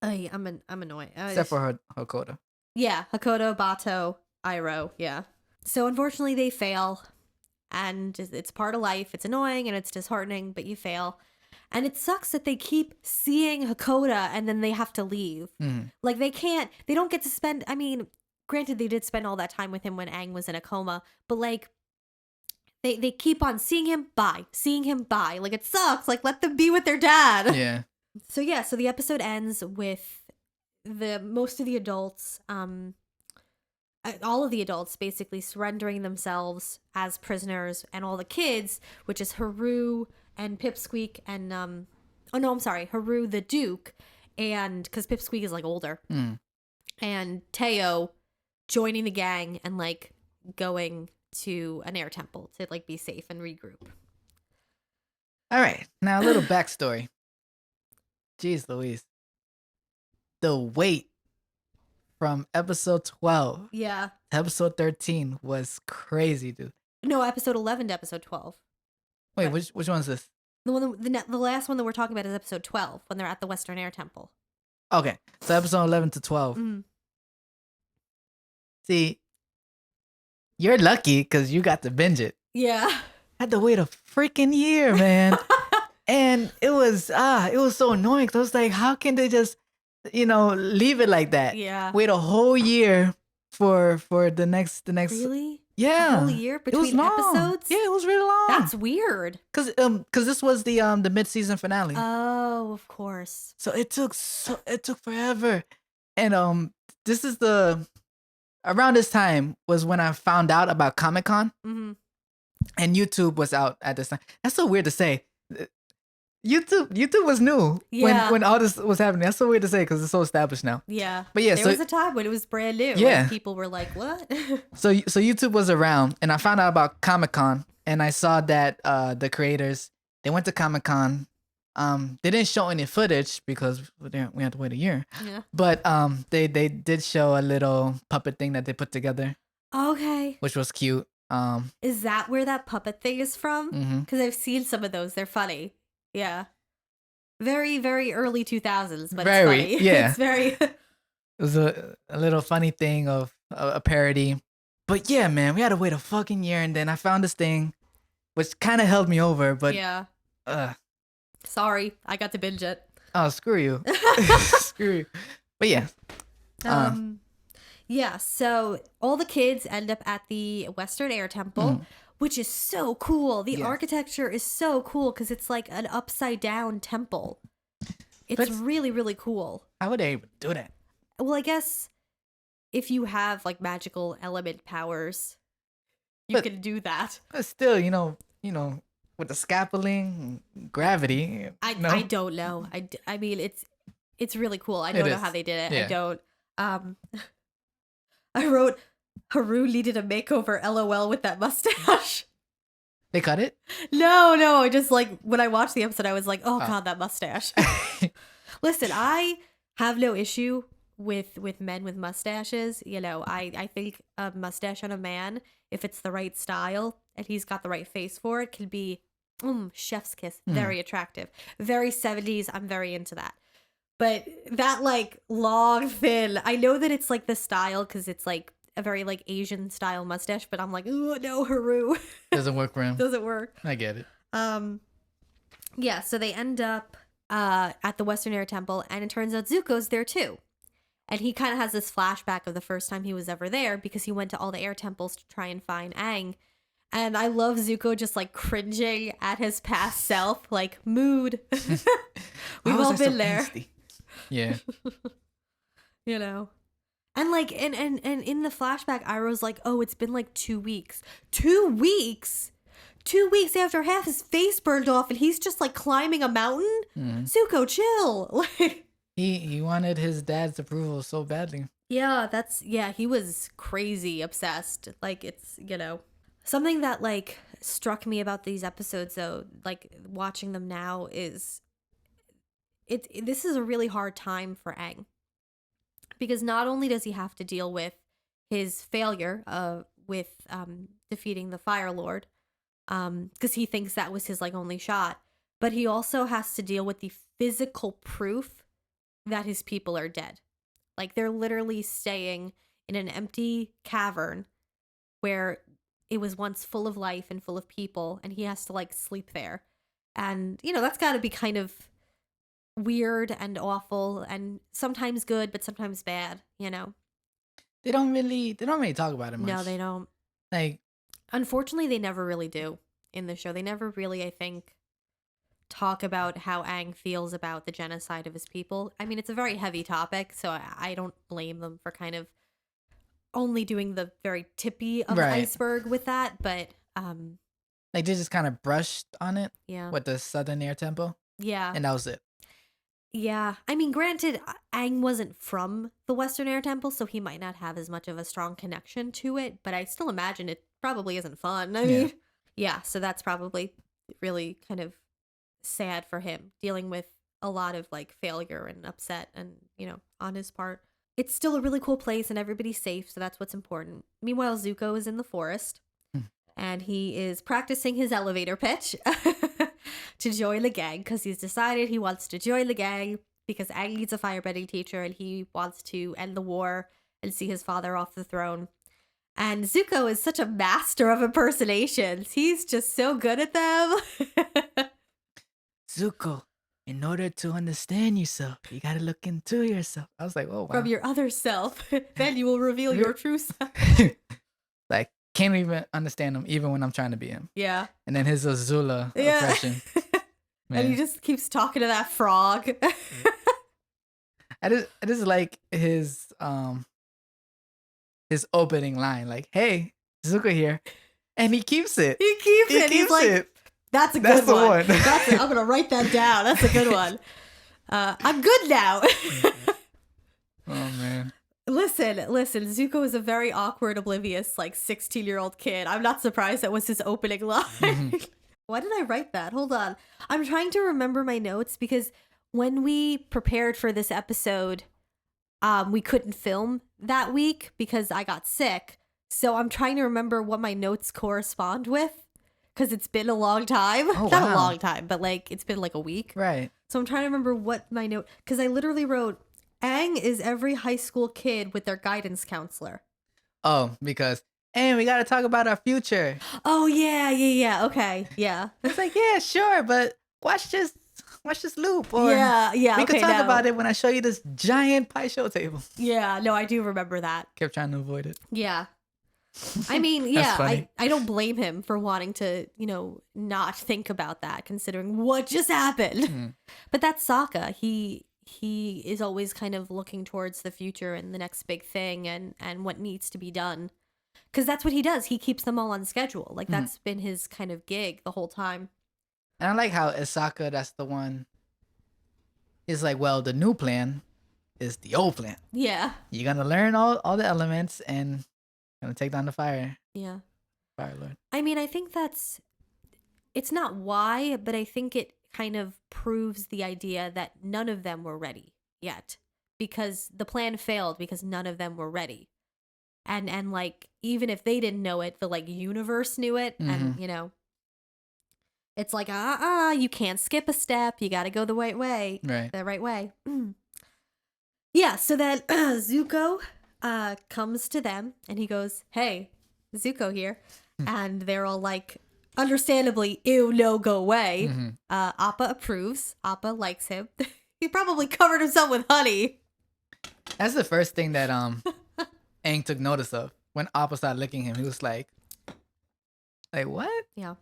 I'm annoyed. Except for Hakoda. Yeah, Hakoda, Bato, Iroh, yeah. So unfortunately they fail, and it's part of life. It's annoying and it's disheartening, but you fail. And it sucks that they keep seeing Hakoda and then they have to leave. Like, they don't get to spend, I mean, granted they did spend all that time with him when Aang was in a coma, but like, they keep on seeing him, bye. Like, it sucks. Like, let them be with their dad. Yeah. So the episode ends with most of the adults, all of the adults basically surrendering themselves as prisoners, and all the kids, which is Haru and Pipsqueak and Haru the Duke, and because Pipsqueak is like older, and Teo joining the gang and like going to an air temple to like be safe and regroup. All right, now a little backstory. Jeez Louise. The wait from episode 12 to episode 13 was crazy, dude. No, episode 11 to episode 12. Wait, which one is this? The last one that we're talking about is episode 12, when they're at the Western Air Temple. Okay, so episode 11 to 12. See, you're lucky because you got to binge it. Yeah. I had to wait a freaking year, man. And it was so annoying. I was like, how can they just, leave it like that? Yeah. Wait a whole year for the next. Really? Yeah. A whole year between episodes? Yeah, it was really long. That's weird. Cause this was the mid-season finale. Oh, of course. So it took forever. And this is around this time was when I found out about Comic-Con. And YouTube was out at this time. That's so weird to say. YouTube was new when all this was happening. That's so weird to say because it's so established now. Yeah. But yeah, there was a time when it was brand new. Yeah. Like, people were like, what? So YouTube was around, and I found out about Comic-Con, and I saw that the creators, they went to Comic-Con. They didn't show any footage because we had to wait a year. Yeah. But they did show a little puppet thing that they put together. Okay. Which was cute. Is that where that puppet thing is from? Because I've seen some of those. They're funny. Yeah. Very, very early 2000s, but it's funny. Yeah. It's very... It was a little funny thing of a parody. But yeah, man, we had to wait a fucking year, and then I found this thing, which kind of held me over, but... Yeah. Sorry, I got to binge it. Oh, screw you. Screw you. But yeah. Yeah, so all the kids end up at the Western Air Temple, which is so cool. The architecture is so cool because it's like an upside down temple. It's really, really cool. How would they even do that? Well, I guess if you have like magical element powers, you can do that. But still, with the scaffolding, gravity. I don't know. I mean, it's really cool. I don't know how they did it. Yeah. I don't. I wrote, Haru needed a makeover, LOL, with that mustache. They cut it? No. Just like when I watched the episode, I was like, oh God, that mustache. Listen, I have no issue with men with mustaches. I think a mustache on a man, if it's the right style and he's got the right face for it, can be chef's kiss. Very attractive. Very 70s. I'm very into that. But that like long, thin, I know that it's like the style because it's like a very like Asian style mustache, but I'm like, oh no, Haru. Doesn't work for him. Doesn't work. I get it. Yeah, so they end up at the Western Air Temple, and it turns out Zuko's there too. And he kind of has this flashback of the first time he was ever there because he went to all the air temples to try and find Aang. And I love Zuko just like cringing at his past self, like mood. We've all been there. Yeah. You know. And like and in the flashback, Iroh's like, oh, it's been like 2 weeks. 2 weeks? 2 weeks after half his face burned off and he's just like climbing a mountain? Zuko, chill. Like he wanted his dad's approval so badly. Yeah, he was crazy obsessed. Like it's, something that like struck me about these episodes though, like watching them now is this is a really hard time for Aang. Because not only does he have to deal with his failure with defeating the Fire Lord, because he thinks that was his like only shot, but he also has to deal with the physical proof that his people are dead. Like they're literally staying in an empty cavern where it was once full of life and full of people, and he has to like sleep there. And that's got to be kind of weird and awful and sometimes good but sometimes bad. They don't really talk about it much. No, they don't. Like, unfortunately they never really do in the show. They never really, I think, talk about how Aang feels about the genocide of his people. I mean, it's a very heavy topic, so I don't blame them for kind of only doing the very tippy of the iceberg with that, but like they just kind of brushed on it with the Southern Air Temple. Yeah. And that was it. Yeah. I mean, granted, Aang wasn't from the Western Air Temple, so he might not have as much of a strong connection to it, but I still imagine it probably isn't fun. I mean, so that's probably really kind of sad for him, dealing with a lot of like failure and upset and, on his part. It's still a really cool place and everybody's safe, so that's what's important. Meanwhile, Zuko is in the forest and he is practicing his elevator pitch to join the gang because he's decided he wants to join the gang because Aang needs a firebending teacher and he wants to end the war and see his father off the throne. And Zuko is such a master of impersonations. He's just so good at them. Zuko, in order to understand yourself, you gotta look into yourself. I was like, oh, wow. From your other self, then you will reveal your true self. Like, can't even understand him even when I'm trying to be him. Yeah. And then his Azula impression. And he just keeps talking to that frog. I just like his opening line, like, "Hey, Zuko here," and he keeps it. He keeps it. He's like, it. "That's a good one. I'm gonna write that down. That's a good one. I'm good now." Oh man. Listen. Zuko is a very awkward, oblivious, like 16-year-old kid. I'm not surprised that was his opening line. Mm-hmm. Why did I write that? Hold on. I'm trying to remember my notes because when we prepared for this episode, we couldn't film that week because I got sick. So I'm trying to remember what my notes correspond with because it's been a long time. Oh, not a long time, but like it's been like a week. Right. So I'm trying to remember what my note, because I literally wrote, Aang is every high school kid with their guidance counselor. Oh, because, and we got to talk about our future. Oh, yeah. Okay, yeah. It's like, yeah, sure, but watch this loop. Or yeah. We could talk about it when I show you this giant pie show table. Yeah, no, I do remember that. Kept trying to avoid it. Yeah. I mean, yeah, I don't blame him for wanting to, not think about that, considering what just happened. Mm. But that's Sokka. He is always kind of looking towards the future and the next big thing and what needs to be done. Because that's what he does. He keeps them all on schedule. Like, that's been his kind of gig the whole time. And I like how Sokka, that's the one, is like, well, the new plan is the old plan. Yeah. You're going to learn all the elements and going to take down the Fire. Yeah. Fire Lord. I mean, I think it's not why, but I think it kind of proves the idea that none of them were ready yet. Because the plan failed because none of them were ready. And like, even if they didn't know it, the like universe knew it. Mm-hmm. And, it's like, you can't skip a step. You got to go the right way. Right. The right way. Yeah, so then Zuko comes to them and he goes, "Hey, Zuko here." And they're all like, understandably, ew, no, go away. Mm-hmm. Appa approves. Appa likes him. He probably covered himself with honey. That's the first thing that Aang took notice of. When Appa started licking him, he was like, Like, what? Yeah.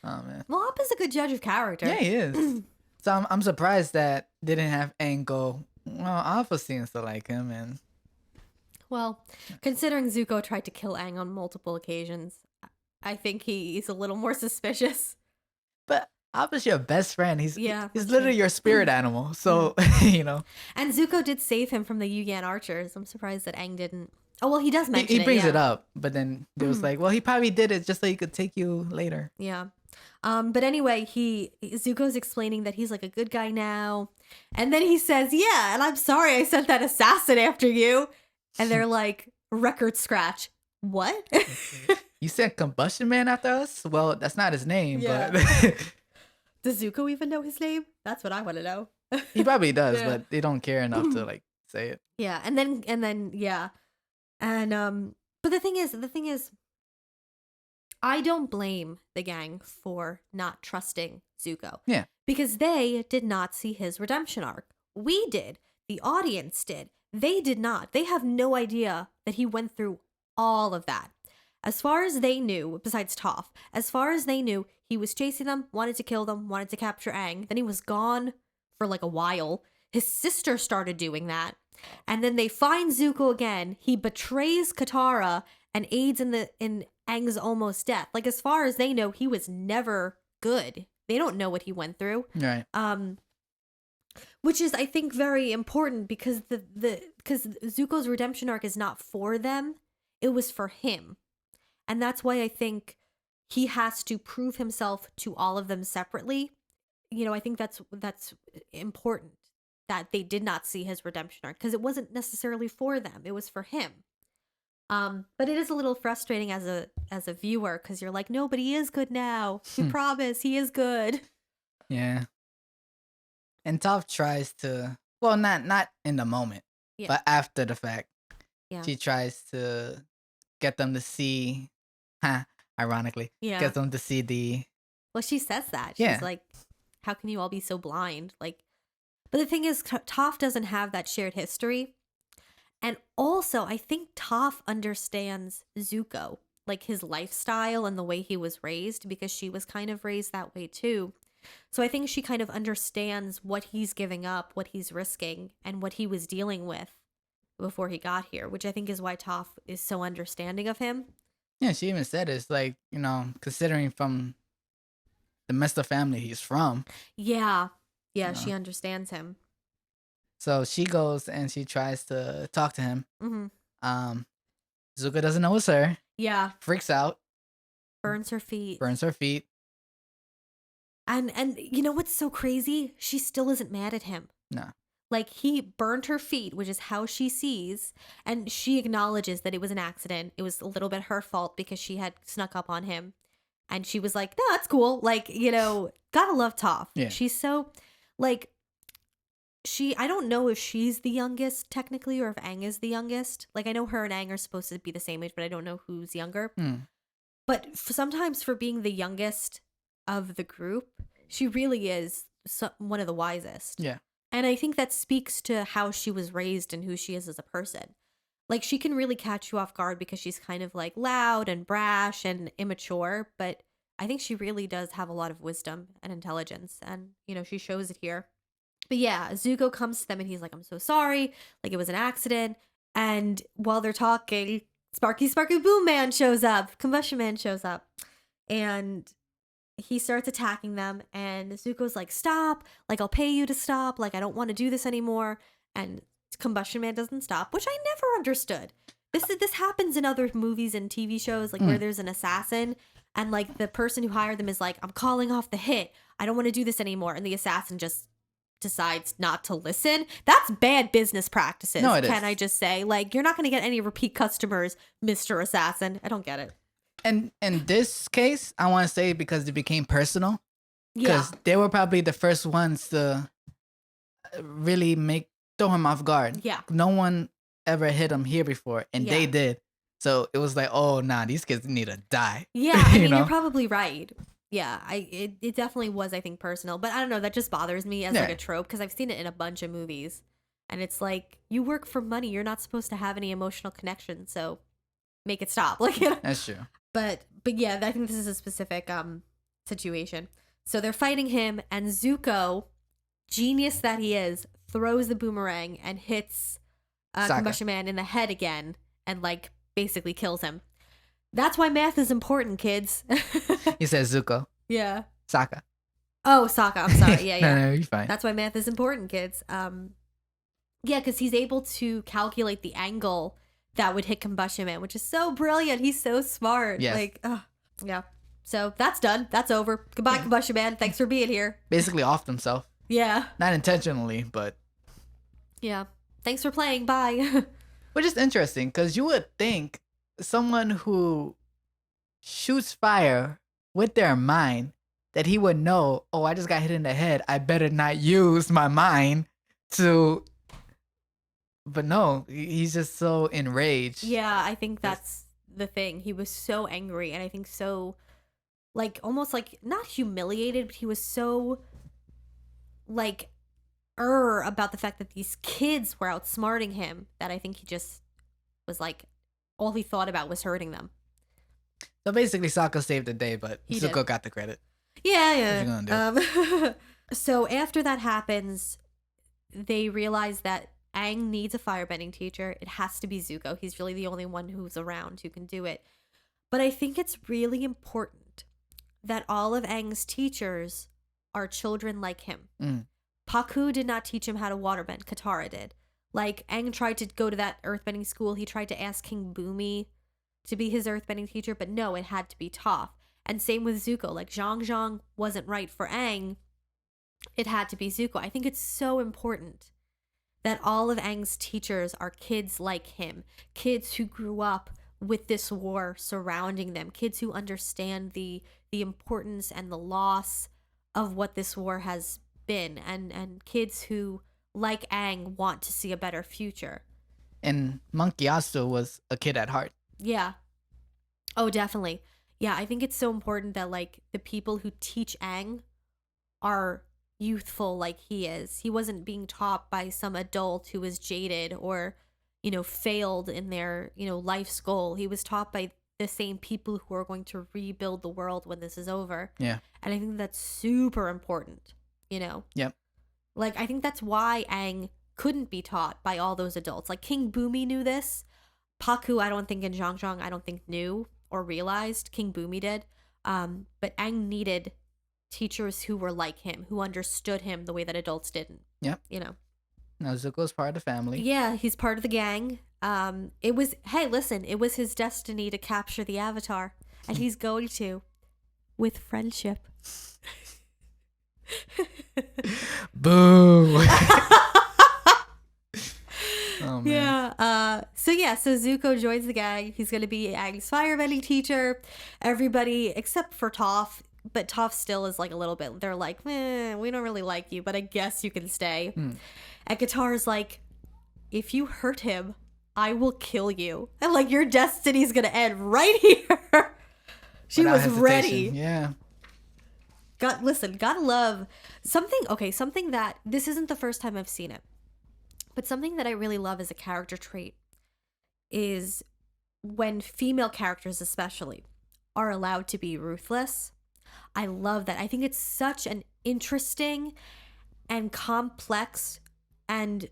Oh, man. Well, Appa's a good judge of character. Yeah, he is. So I'm surprised that they didn't have Aang go, well, Alpha seems to like him. And well, considering Zuko tried to kill Aang on multiple occasions, I think he's a little more suspicious. But Appa's your best friend. He's literally true. your spirit animal. So, you know. And Zuko did save him from the Yuyan archers. I'm surprised that Aang didn't. Oh, well, he does mention it. He brings it up, but then there was like, well, he probably did it just so he could take you later. Yeah. But anyway, Zuko's explaining that he's like a good guy now. And then he says, yeah, and I'm sorry I sent that assassin after you. And they're like, record scratch. What? You sent Combustion Man after us? Well, that's not his name, but does Zuko even know his name? That's what I want to know. He probably does, but they don't care enough to like say it. Yeah, and then yeah. And but the thing is I don't blame the gang for not trusting Zuko. Yeah. Because they did not see his redemption arc. We did. The audience did. They did not. They have no idea that he went through all of that. As far as they knew, besides Toph, as far as they knew, he was chasing them, wanted to kill them, wanted to capture Aang. Then he was gone for like a while. His sister started doing that. And then they find Zuko again. He betrays Katara and aids in Aang's almost death. Like, as far as they know, he was never good. They don't know what he went through. Right. Which is, I think, very important because because Zuko's redemption arc is not for them. It was for him. And that's why I think he has to prove himself to all of them separately. You know, I think that's important that they did not see his redemption arc because it wasn't necessarily for them. It was for him. But it is a little frustrating as a viewer because you're like, no, but he is good now. You promise he is good. Yeah. And Toph tries to, well, not in the moment, but after the fact, she tries to get them to see, ironically, get them to see the. Well, she says that. She's like, how can you all be so blind? Like, but the thing is, Toph doesn't have that shared history. And also, I think Toph understands Zuko, like his lifestyle and the way he was raised, because she was kind of raised that way too. So I think she kind of understands what he's giving up, what he's risking, and what he was dealing with before he got here, which I think is why Toph is so understanding of him. Yeah, she even said it's like, you know, considering from the messed up family he's from. Yeah. Yeah, she understands him. So she goes and she tries to talk to him. Mm-hmm. Zuko doesn't know it's her. Yeah. Freaks out. Burns her feet. And you know what's so crazy? She still isn't mad at him. No. Like, he burned her feet, which is how she sees, and she acknowledges that it was an accident. It was a little bit her fault because she had snuck up on him. And she was like, no, that's cool. Like, you know, gotta love Toph. Yeah. She's so, like, I don't know if she's the youngest technically or if Aang is the youngest. Like, I know her and Aang are supposed to be the same age, but I don't know who's younger. But sometimes for being the youngest of the group, she really is one of the wisest. Yeah. And I think that speaks to how she was raised and who she is as a person. Like, she can really catch you off guard because she's kind of like loud and brash and immature, but I think she really does have a lot of wisdom and intelligence, and, you know, she shows it here. But yeah, Zuko comes to them and he's like, I'm so sorry. Like, it was an accident. And while they're talking, Sparky Boom Man shows up. Combustion Man shows up. And he starts attacking them. And Zuko's like, stop. Like, I'll pay you to stop. Like, I don't want to do this anymore. And Combustion Man doesn't stop, which I never understood. This happens in other movies and TV shows, like where there's an assassin. And like the person who hired them is like, I'm calling off the hit. I don't want to do this anymore. And the assassin just decides not to listen. That's bad business practices. No, it is. Can I just say, like, you're not going to get any repeat customers, Mr. Assassin. I don't get it. And in this case, I want to say because it became personal. Yeah. Because they were probably the first ones to really throw him off guard. Yeah. No one ever hit him here before, and they did. So it was like, oh, nah, these kids need to die. Yeah, I mean, you're probably right. Yeah, it definitely was, I think, personal. But I don't know, that just bothers me as like a trope because I've seen it in a bunch of movies. And it's like, you work for money. You're not supposed to have any emotional connection. So make it stop. Like, That's true. But But yeah, I think this is a specific situation. So they're fighting him, and Zuko, genius that he is, throws the boomerang and hits Combustion Man in the head again, and like basically kills him. That's why math is important, kids. You said Zuko. Yeah. Sokka. Oh, Sokka. I'm sorry. Yeah, yeah. No, you're fine. That's why math is important, kids. Yeah, because he's able to calculate the angle that would hit Combustion Man, which is so brilliant. He's so smart. Yes. Like, yeah. So that's done. That's over. Goodbye, Combustion Man. Thanks for being here. Basically offed himself. Yeah. Not intentionally, but. Yeah. Thanks for playing. Bye. Which is interesting, because you would think someone who shoots fire with their mind that he would know, oh, I just got hit in the head. I better not use my mind to. But no, he's just so enraged. Yeah, I think that's the thing. He was so angry, and I think so, like, almost like, not humiliated, but he was so, like, about the fact that these kids were outsmarting him, that I think he just was like, all he thought about was hurting them. So basically, Sokka saved the day, but Zuko got the credit. Yeah, yeah. What you gonna do? So after that happens, they realize that Aang needs a firebending teacher. It has to be Zuko. He's really the only one who's around who can do it. But I think it's really important that all of Aang's teachers are children like him. Pakku did not teach him how to waterbend. Katara did. Like, Aang tried to go to that earthbending school. He tried to ask King Bumi to be his earthbending teacher, but no, it had to be Toph. And same with Zuko. Like, Zhang wasn't right for Aang. It had to be Zuko. I think it's so important that all of Aang's teachers are kids like him. Kids who grew up with this war surrounding them. Kids who understand the importance and the loss of what this war has been. And kids who, like Aang, want to see a better future. And Monkey Asu was a kid at heart. Yeah. Oh, definitely. Yeah, I think it's so important that, like, the people who teach Aang are youthful like he is. He wasn't being taught by some adult who was jaded or, you know, failed in their, you know, life's goal. He was taught by the same people who are going to rebuild the world when this is over. Yeah. And I think that's super important, you know? Yep. Like, I think that's why Aang couldn't be taught by all those adults. Like, King Bumi knew this. Pakku, I don't think, and Zhang, I don't think knew or realized. King Bumi did. But Aang needed teachers who were like him, who understood him the way that adults didn't. Yep. You know. Now Zuko's part of the family. Yeah, he's part of the gang. It was his destiny to capture the Avatar, and he's going to, with friendship. Boo. Oh, man. Yeah. So Zuko joins the gang. He's going to be Aang's firebending teacher. Everybody except for Toph, but Toph still is like a little bit. They're like, we don't really like you, but I guess you can stay. And Katara's like, if you hurt him, I will kill you, and like your destiny's gonna end right here. She Without was hesitation. ready. Yeah. Gotta love something. Okay, something that this isn't the first time I've seen it. But something that I really love as a character trait is when female characters especially are allowed to be ruthless. I love that. I think it's such an interesting and complex and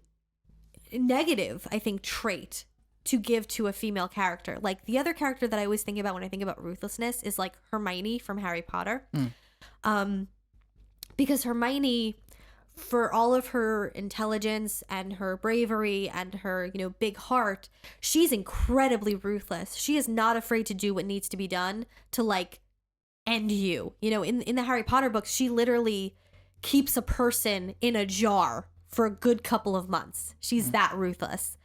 negative, I think, trait to give to a female character. Like, the other character that I always think about when I think about ruthlessness is like Hermione from Harry Potter. Because Hermione, for all of her intelligence and her bravery and her, you know, big heart, she's incredibly ruthless. She is not afraid to do what needs to be done to, like, end you. You know, in the Harry Potter books, she literally keeps a person in a jar for a good couple of months. She's that ruthless.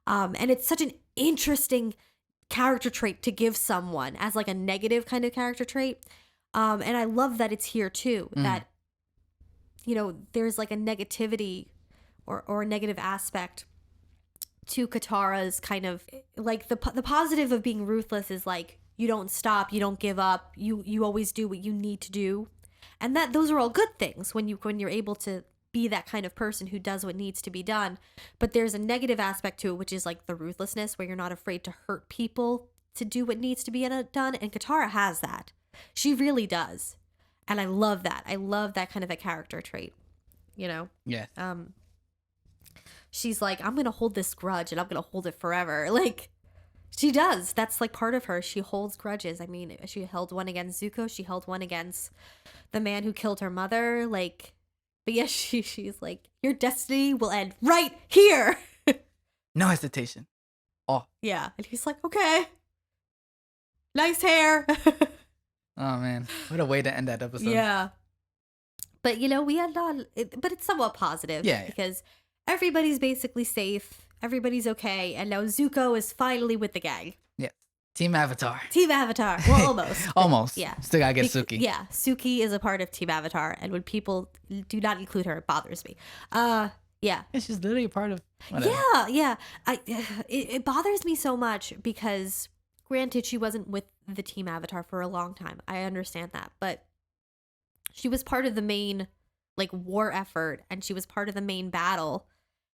And it's such an interesting character trait to give someone as, like, a negative kind of character trait. And I love that it's here too, that, you know, there's like a negativity or a negative aspect to Katara's kind of, like, the positive of being ruthless is like, you don't stop, you don't give up, you always do what you need to do. And that those are all good things when you're able to be that kind of person who does what needs to be done. But there's a negative aspect to it, which is like the ruthlessness, where you're not afraid to hurt people to do what needs to be done, and Katara has that. She really does. And I love that. I love that kind of a character trait, you know? Yeah. She's like, I'm going to hold this grudge and I'm going to hold it forever. Like, she does. That's like part of her. She holds grudges. I mean, she held one against Zuko. She held one against the man who killed her mother. Like, but yes, she's like, your destiny will end right here. No hesitation. Oh. Yeah. And he's like, okay. Nice hair. Oh, man. What a way to end that episode. Yeah. But, you know, we end on, but it's somewhat positive. Yeah. Because everybody's basically safe. Everybody's okay. And now Zuko is finally with the gang. Yeah. Team Avatar. Team Avatar. Well, almost. Almost. Yeah. Still gotta get Suki. Yeah. Suki is a part of Team Avatar. And when people do not include her, it bothers me. Yeah. Yeah, she's literally a part of whatever. Yeah. It bothers me so much because, granted, she wasn't with the Team Avatar for a long time. I understand that. But she was part of the main, like, war effort. And she was part of the main battle.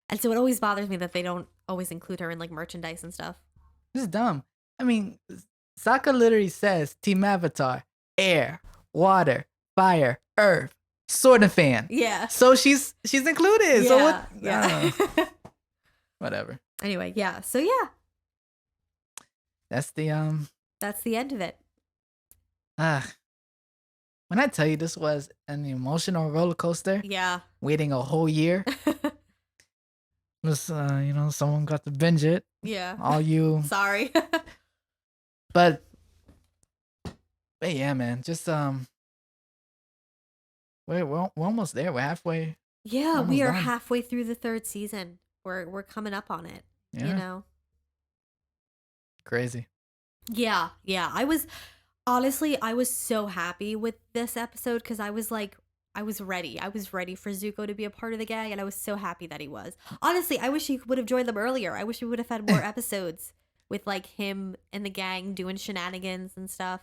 And so it always bothers me that they don't always include her in, like, merchandise and stuff. This is dumb. I mean, Sokka literally says Team Avatar, air, water, fire, earth, sword and fan. Yeah. So she's included. Yeah, so what? Yeah. Whatever. Anyway, yeah. So yeah. That's the end of it. When I tell you this was an emotional roller coaster. Yeah. Waiting a whole year. Was someone got to binge it. Yeah. All you. Sorry. But yeah, man. Just we're almost there. We're halfway. Yeah, we are done. halfway through the 3rd season. We're coming up on it. Yeah. You know. Crazy. Yeah. I was so happy with this episode because I was like, I was ready. I was ready for Zuko to be a part of the gang, and I was so happy that he was. Honestly, I wish he would have joined them earlier. I wish we would have had more episodes with like him and the gang doing shenanigans and stuff,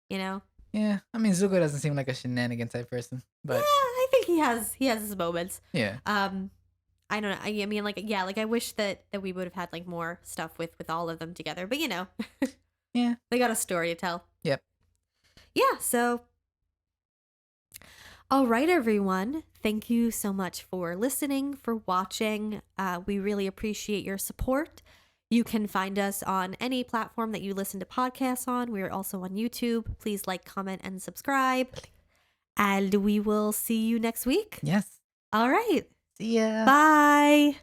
you know? Yeah. I mean, Zuko doesn't seem like a shenanigan type person, but yeah, I think he has his moments. Yeah. I don't know. I mean, like, yeah, like I wish that we would have had like more stuff with all of them together, but you know. Yeah. They got a story to tell. Yep. Yeah, so all right, everyone. Thank you so much for listening, for watching. We really appreciate your support. You can find us on any platform that you listen to podcasts on. We are also on YouTube. Please like, comment, and subscribe. And we will see you next week. Yes. All right. See ya. Bye.